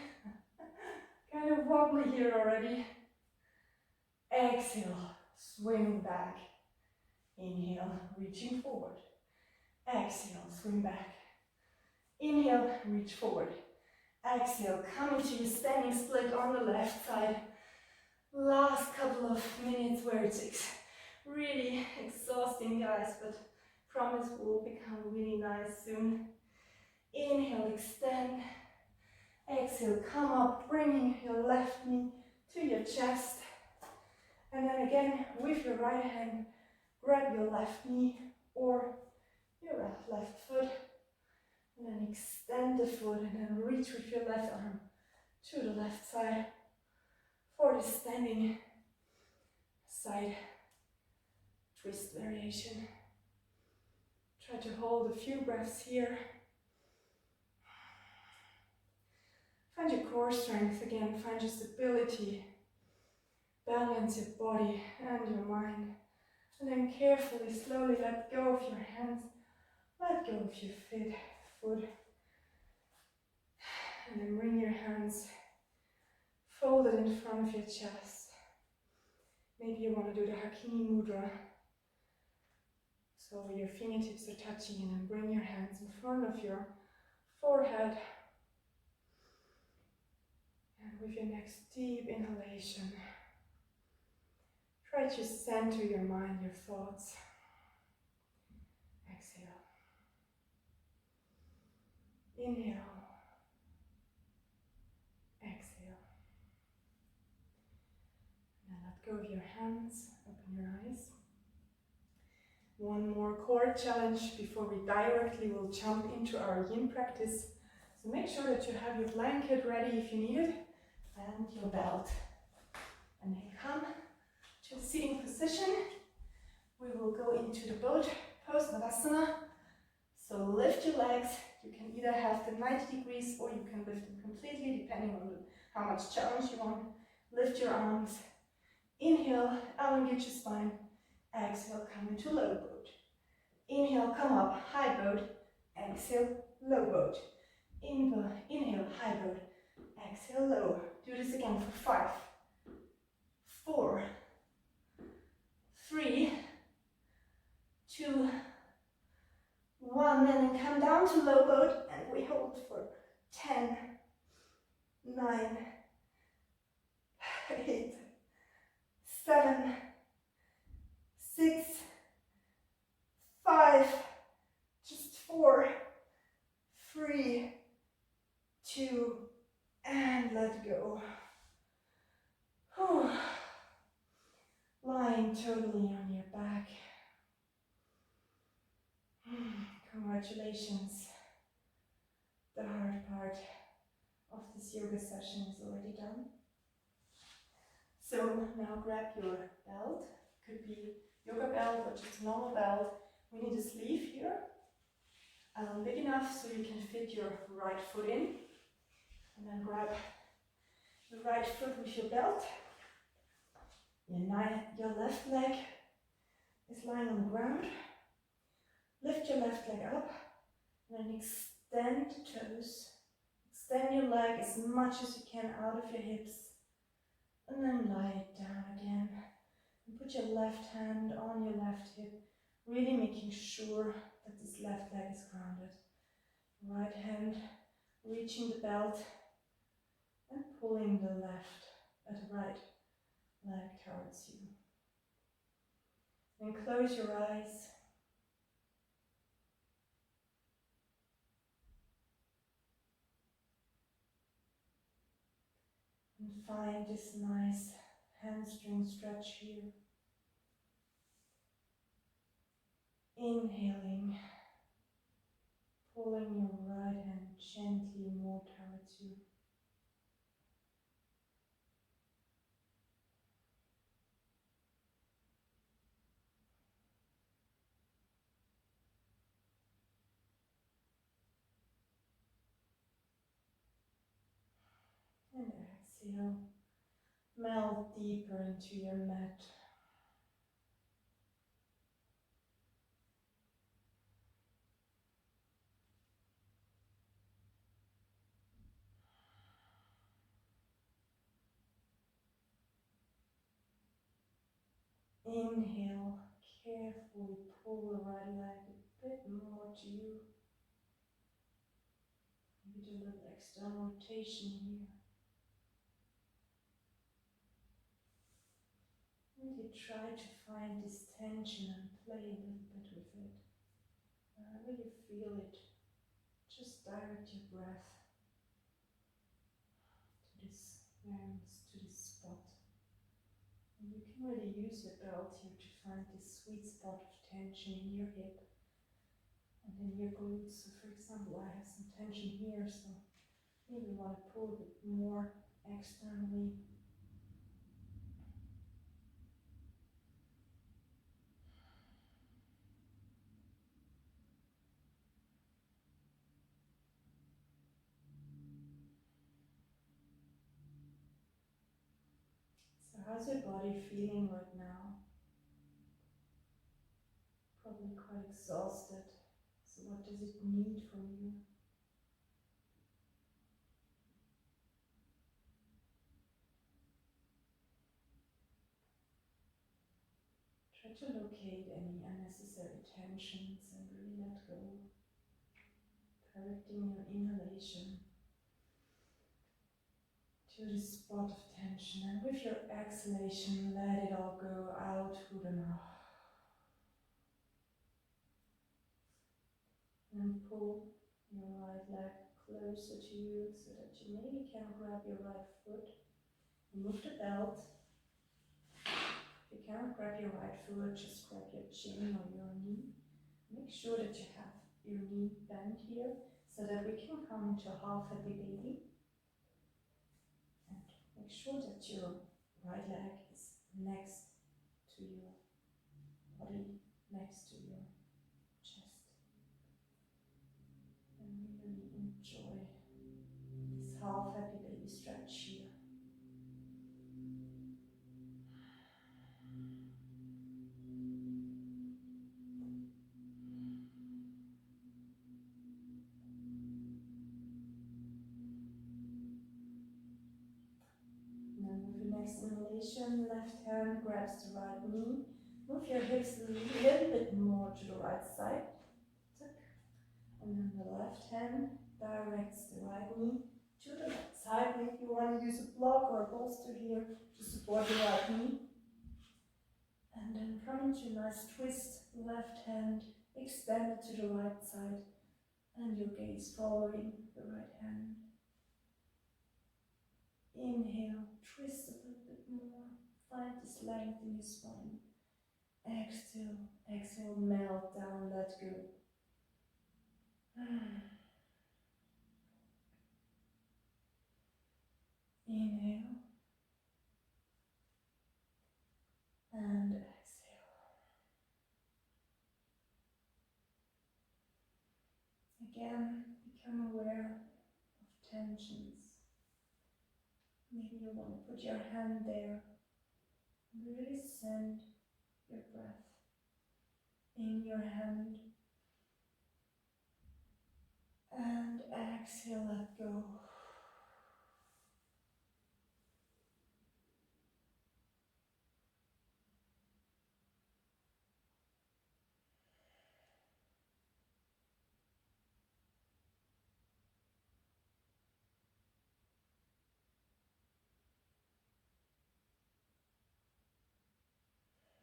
Kind of wobbly here already. Exhale, swing back. Inhale, reaching forward. Exhale, swing back. Inhale, reach forward. Exhale, come into your standing split on the left side. Last couple of minutes where it's really exhausting, guys, but promise will become really nice soon. Inhale, extend. Exhale, come up, bringing your left knee to your chest. And then again, with your right hand, grab your left knee or your left foot. And then extend the foot and then reach with your left arm to the left side for the standing side twist variation. Try to hold a few breaths here. Find your core strength again, find your stability. Balance your body and your mind. And then carefully, slowly let go of your hands. Let go of your foot. And then bring your hands folded in front of your chest. Maybe you want to do the Hakini Mudra. So your fingertips are touching, and then bring your hands in front of your forehead. And with your next deep inhalation, try to center your mind, your thoughts. Exhale. Inhale. Exhale. Now let go of your hands, open your eyes. One more core challenge before we directly will jump into our yin practice. So make sure that you have your blanket ready if you need it, and your belt. And then come to the sitting position. We will go into the boat pose, Navasana. So lift your legs. You can either have them 90 degrees or you can lift them completely, depending on how much challenge you want. Lift your arms. Inhale, elongate your spine. Exhale, come into low boat. Inhale, come up, high boat. Exhale, low boat. Inhale, high boat. Exhale, low. Do this again for 5, 4, 3, 2, 1. And then come down to low boat, and we hold for 10, 9, 8, 7, 6, 5, just 4, 3, 2, and let go. Whew. Lying totally on your back. Congratulations. The hard part of this yoga session is already done. So now grab your belt. Could be yoga belt or just a normal belt. We need a sleeve here. Big enough so you can fit your right foot in. And then grab the right foot with your belt. Your left leg is lying on the ground. Lift your left leg up and then extend the toes. Extend your leg as much as you can out of your hips. And then lie it down again. And put your left hand on your left hip, really making sure that this left leg is grounded. Right hand reaching the belt and pulling the right leg towards you. Then close your eyes. And find this nice hamstring stretch here. Inhaling, pulling your right hand gently more towards you. And exhale, melt deeper into your mat. Inhale, carefully pull the right leg a bit more to you. Maybe do a little external rotation here. Really try to find this tension and play a little bit with it. Wherever you feel it, just direct your breath to this awareness, to this spot. And you can really use your belt here to find this sweet spot of tension in your hip and in your glutes. So for example, I have some tension here, so maybe you want to pull a bit more externally. So how's your body feeling right now? Probably quite exhausted. So what does it need from you? to locate any unnecessary tensions and really let go, correcting your inhalation to the spot of tension, and with your exhalation let it all go out through the mouth. And pull your right leg closer to you so that you maybe can grab your right foot. Remove the belt. If you can't grab your right foot, just grab your chin or your knee. Make sure that you have your knee bent here so that we can come into half happy baby. And make sure that your right leg is next to your body, next to your chest. And really enjoy this half happy baby stretch here. And then with your next inhalation, left hand grabs the right knee. Move your hips a little bit more to the right side. And then the left hand directs the right knee to the left side. Maybe you want to use a block or a bolster here to support the right knee. And then come into a nice twist, left hand extended to the right side and your gaze following the right hand. Inhale, twist a little bit more, find this length in your spine. Exhale, exhale, melt down, let go. Inhale and exhale. Again, become aware of tensions. Maybe you want to put your hand there and really send your breath in your hand. And exhale, let go.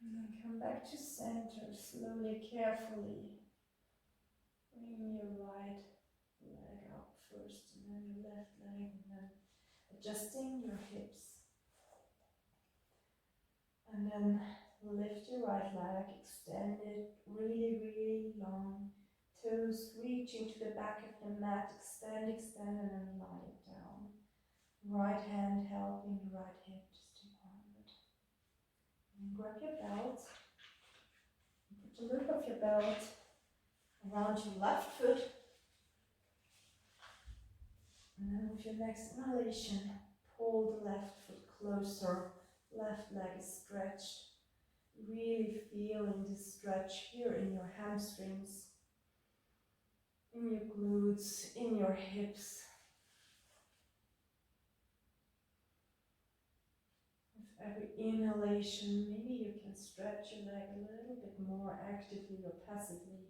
And then come back to center, slowly, carefully. Bring your right leg up first, and then your left leg, and then adjusting your hips. And then lift your right leg, extend it really, really long. Toes reaching to the back of the mat, extend, extend, and then lie it down. Right hand helping the right hip to stay grounded. And grab your belt. Put the loop of your belt around your left foot. And then with your next inhalation, pull the left foot closer. Left leg is stretched. Really feeling this stretch here in your hamstrings, in your glutes, in your hips. With every inhalation, maybe you can stretch your leg a little bit more actively or passively.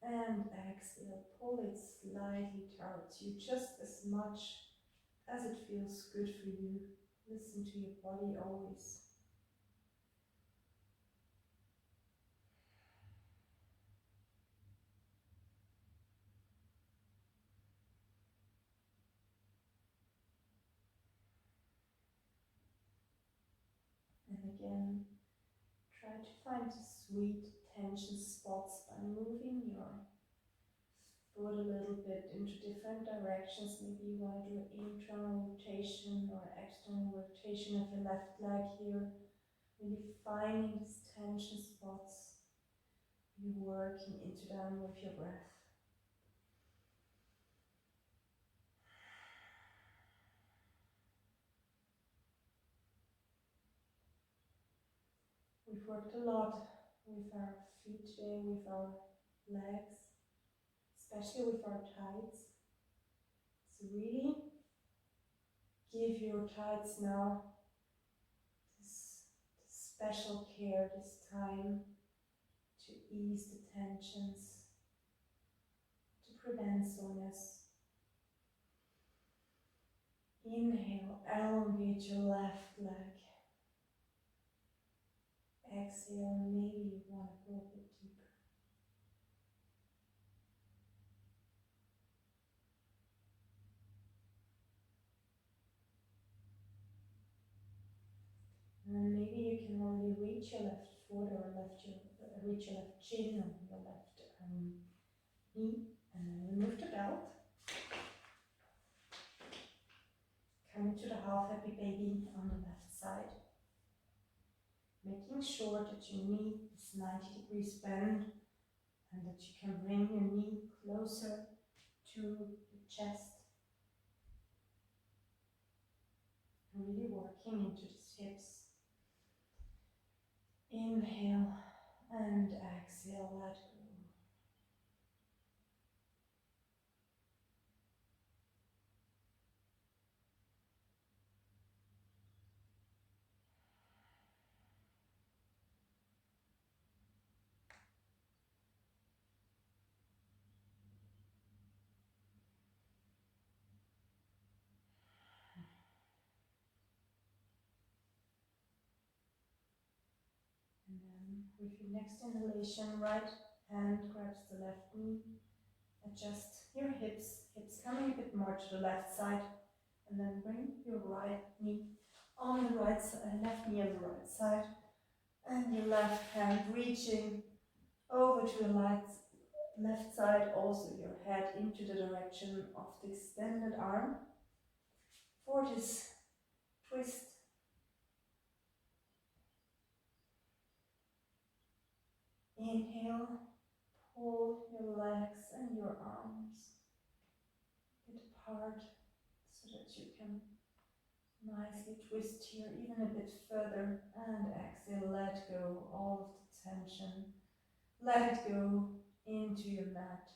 And exhale, pull it slightly towards you, just as much as it feels good for you. Listen to your body always. And again, try to find the sweet tension spots by moving your foot a little bit into different directions. Maybe you want to do an internal rotation or external rotation of your left leg here. Really finding these tension spots. You're working into them with your breath. We've worked a lot with our feet today, with our legs, especially with our tights. So really give your tights now this special care this time to ease the tensions, to prevent soreness. Inhale, elongate your left leg. Exhale, maybe you want to go a bit deeper. And maybe you can already reach your left foot or reach your left chin or your left knee. And then remove the belt. Come into the half happy baby on the left side. Making sure that your knee is 90 degrees bent and that you can bring your knee closer to your chest. And really working into these hips. Inhale and exhale, let go. And then with your next inhalation, right hand grabs the left knee. Adjust your hips coming a bit more to the left side. And then bring your right knee on the right side, left knee on the right side. And your left hand reaching over to the left side, also your head into the direction of the extended arm for this twist. Inhale, pull your legs and your arms a bit apart so that you can nicely twist here even a bit further. And exhale, let go all of the tension. Let it go into your mat.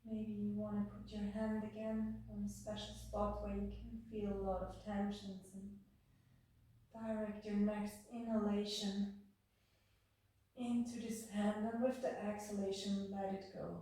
Maybe you want to put your hand again on a special spot where you can feel a lot of tensions and direct your next inhalation into this hand, and with the exhalation, let it go.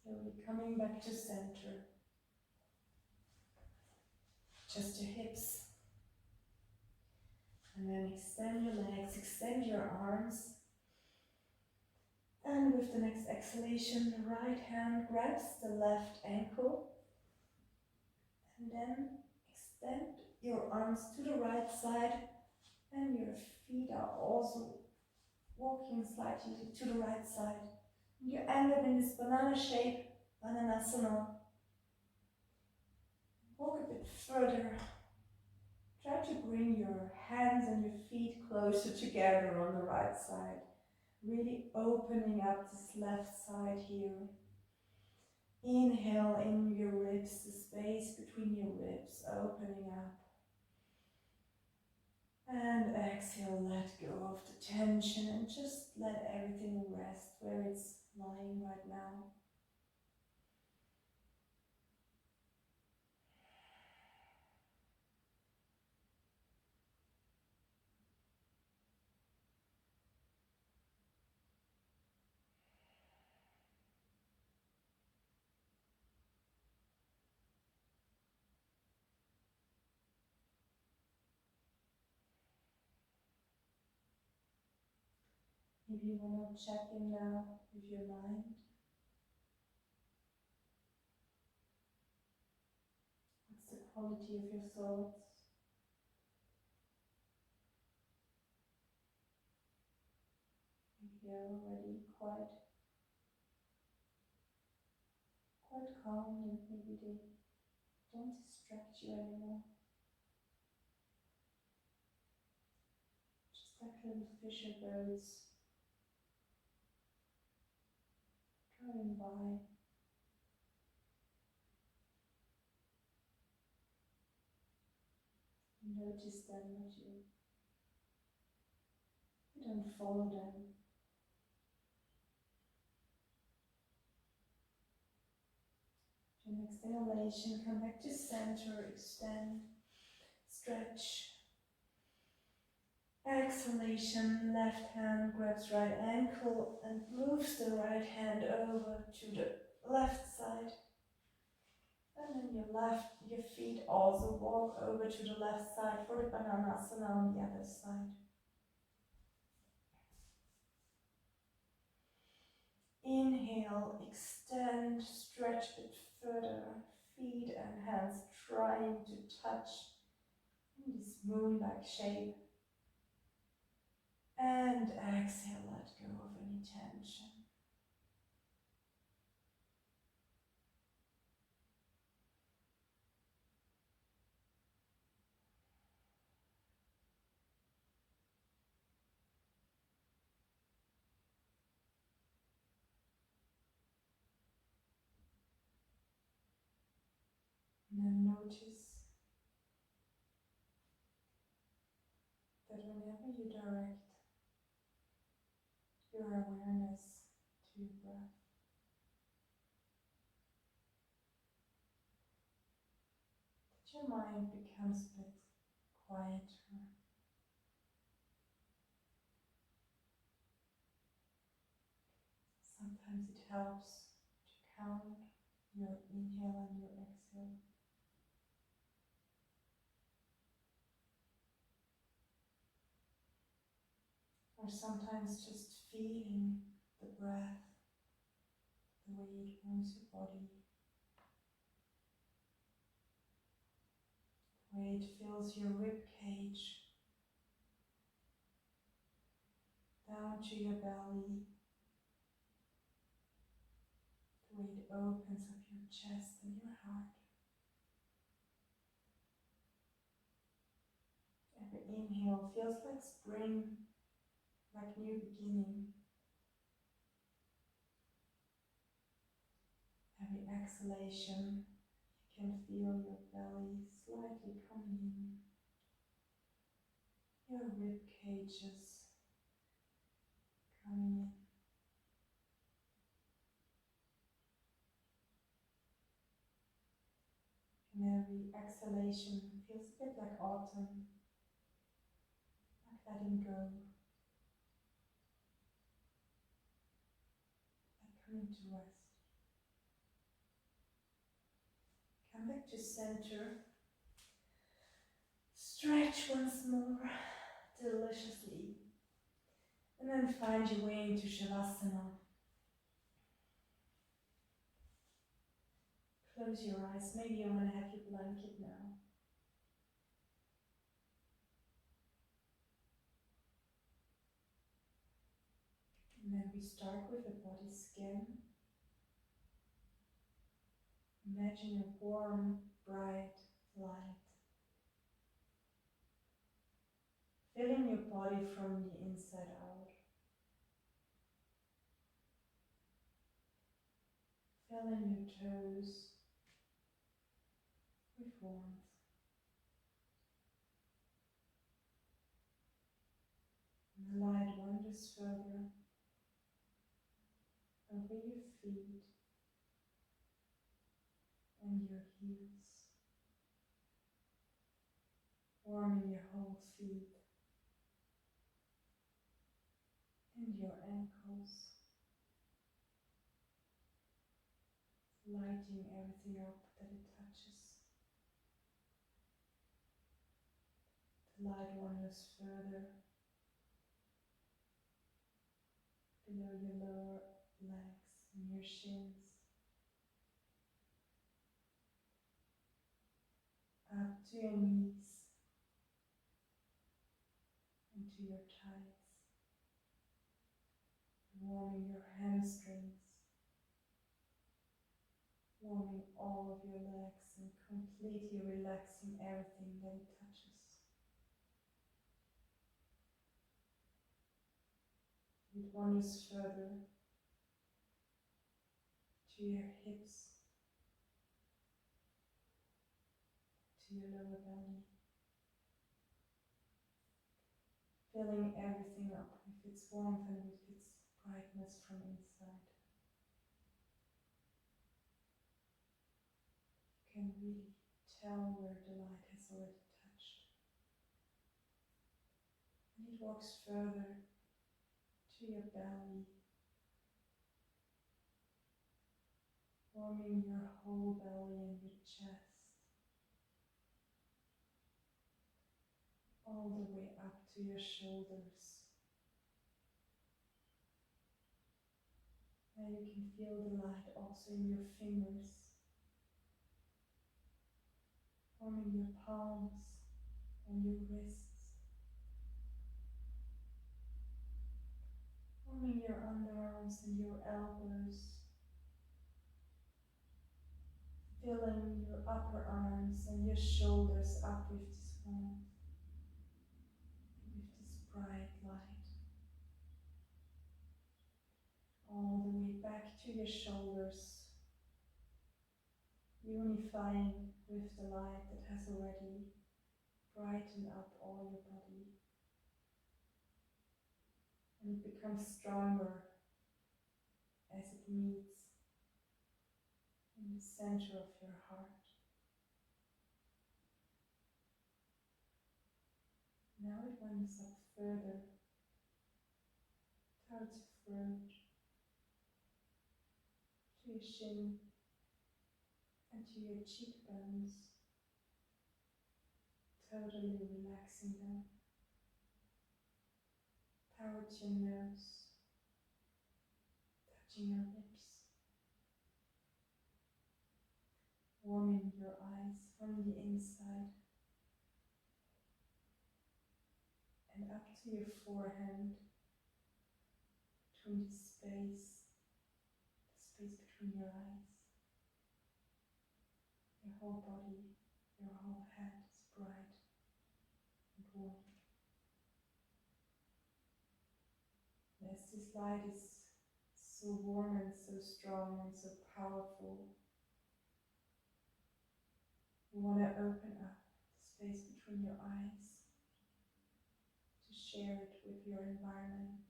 Slowly coming back to center. Just your hips. And then extend your legs, extend your arms. And with the next exhalation, the right hand grabs the left ankle. And then extend your arms to the right side. And your feet are also walking slightly to the right side. You end up in this banana shape, Uttanasana. Walk a bit further. Try to bring your hands and your feet closer together on the right side. Really opening up this left side here. Inhale in your ribs, the space between your ribs, opening up. And exhale, let go of the tension and just let everything rest where it's lying right now. Maybe you want to check in now with your mind. What's the quality of your thoughts? Maybe they're already quite calm, and maybe they don't distract you anymore. Just like little fisher boats going by. Notice them, but you don't follow them. An exhalation, come back to center, extend, stretch. Exhalation, left hand grabs right ankle and moves the right hand over to the left side. And then your feet also walk over to the left side for the Uttanasana on the other side. Inhale, extend, stretch a bit further, feet and hands trying to touch in this moon-like shape. And exhale, let go of any tension. And then notice that whenever you direct your awareness to your breath, that your mind becomes a bit quieter. Sometimes it helps to count your inhale and your exhale. Or sometimes just feeling the breath, the way it warms your body, the way it fills your rib cage, down to your belly, the way it opens up your chest and your heart. Every inhale feels like spring, like new beginning. Every exhalation, you can feel your belly slightly coming in, your rib cages coming in. And every exhalation feels a bit like autumn, like letting go, like coming to rest. Come back to center. Stretch once more, deliciously. And then find your way into Shavasana. Close your eyes. Maybe you want to have your blanket now. And then we start with the body scan. Imagine a warm, bright light filling your body from the inside out. Filling your toes with warmth. And the light wanders further over your feet and your heels, warming your whole feet and your ankles, lighting everything up that it touches. The light wanders further below your lower legs and your shins, up to your knees and to your thighs, warming your hamstrings, warming all of your legs and completely relaxing everything that it touches. It wanders further to your hips, to your lower belly, filling everything up with its warmth and with its brightness from inside. You can really tell where the light has already touched. And it walks further to your belly, warming your whole belly and your chest, all the way up to your shoulders. Now you can feel the light also in your fingers, warming your palms and your wrists, warming your underarms and your elbows, filling your upper arms and your shoulders up with this warmth, with this bright light, all the way back to your shoulders, unifying with the light that has already brightened up all your body. And it becomes stronger as it meets in the center of your heart. Now it wanders up further towards your throat, to your shin and to your cheekbones, totally relaxing them. Towards your nose, touching your lips, warming your eyes from the inside, and up to your forehead, between the space between your eyes. Your whole body, your whole head is bright and warm. And as this light is so warm and so strong and so powerful, you want to open up the space between your eyes to share it with your environment,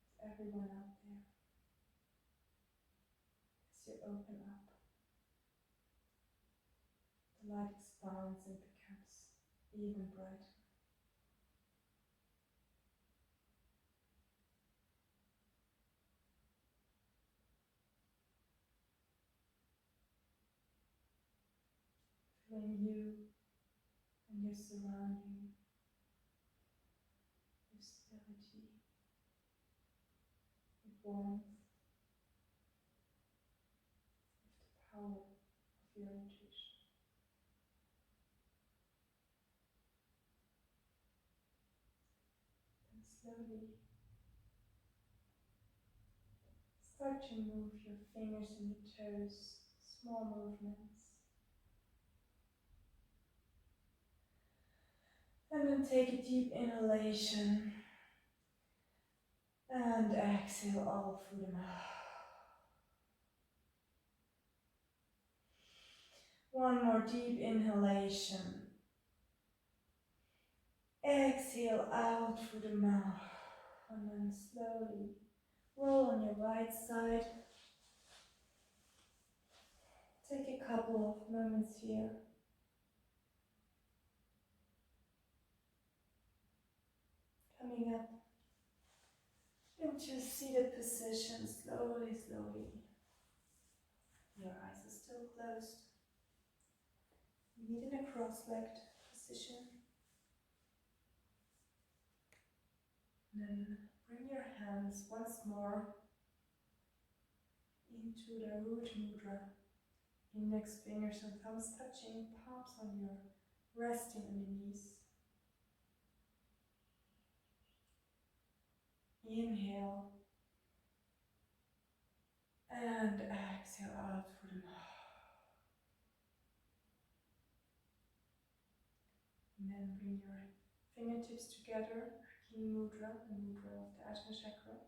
with everyone out there. As you open up, the light expands and becomes even brighter. Filling you and your surrounding with stability, with warmth, with the power of your intuition. And slowly start to move your fingers and your toes, small movements. And then take a deep inhalation and exhale all through the mouth. One more deep inhalation. Exhale out through the mouth. And then slowly roll on your right side. Take a couple of moments here. Coming up into a seated position, slowly, slowly. Your eyes are still closed. Meet in a cross-legged position. Then bring your hands once more into the root mudra. Index fingers and thumbs touching, palms on your resting on your knees. Inhale and exhale out through the mouth. And then bring your fingertips together, Hakini Mudra, the mudra of the Ajna Chakra.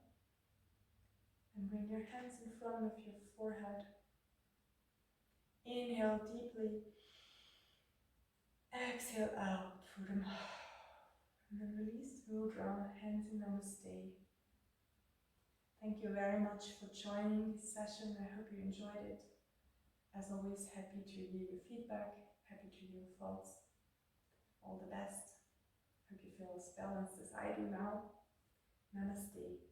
And bring your hands in front of your forehead. Inhale deeply. Exhale out through the mouth. And then release the mudra, hands in Namaste. Thank you very much for joining this session. I hope you enjoyed it. As always, happy to hear your feedback, happy to hear your thoughts. All the best. Hope you feel as balanced as I do now. Namaste.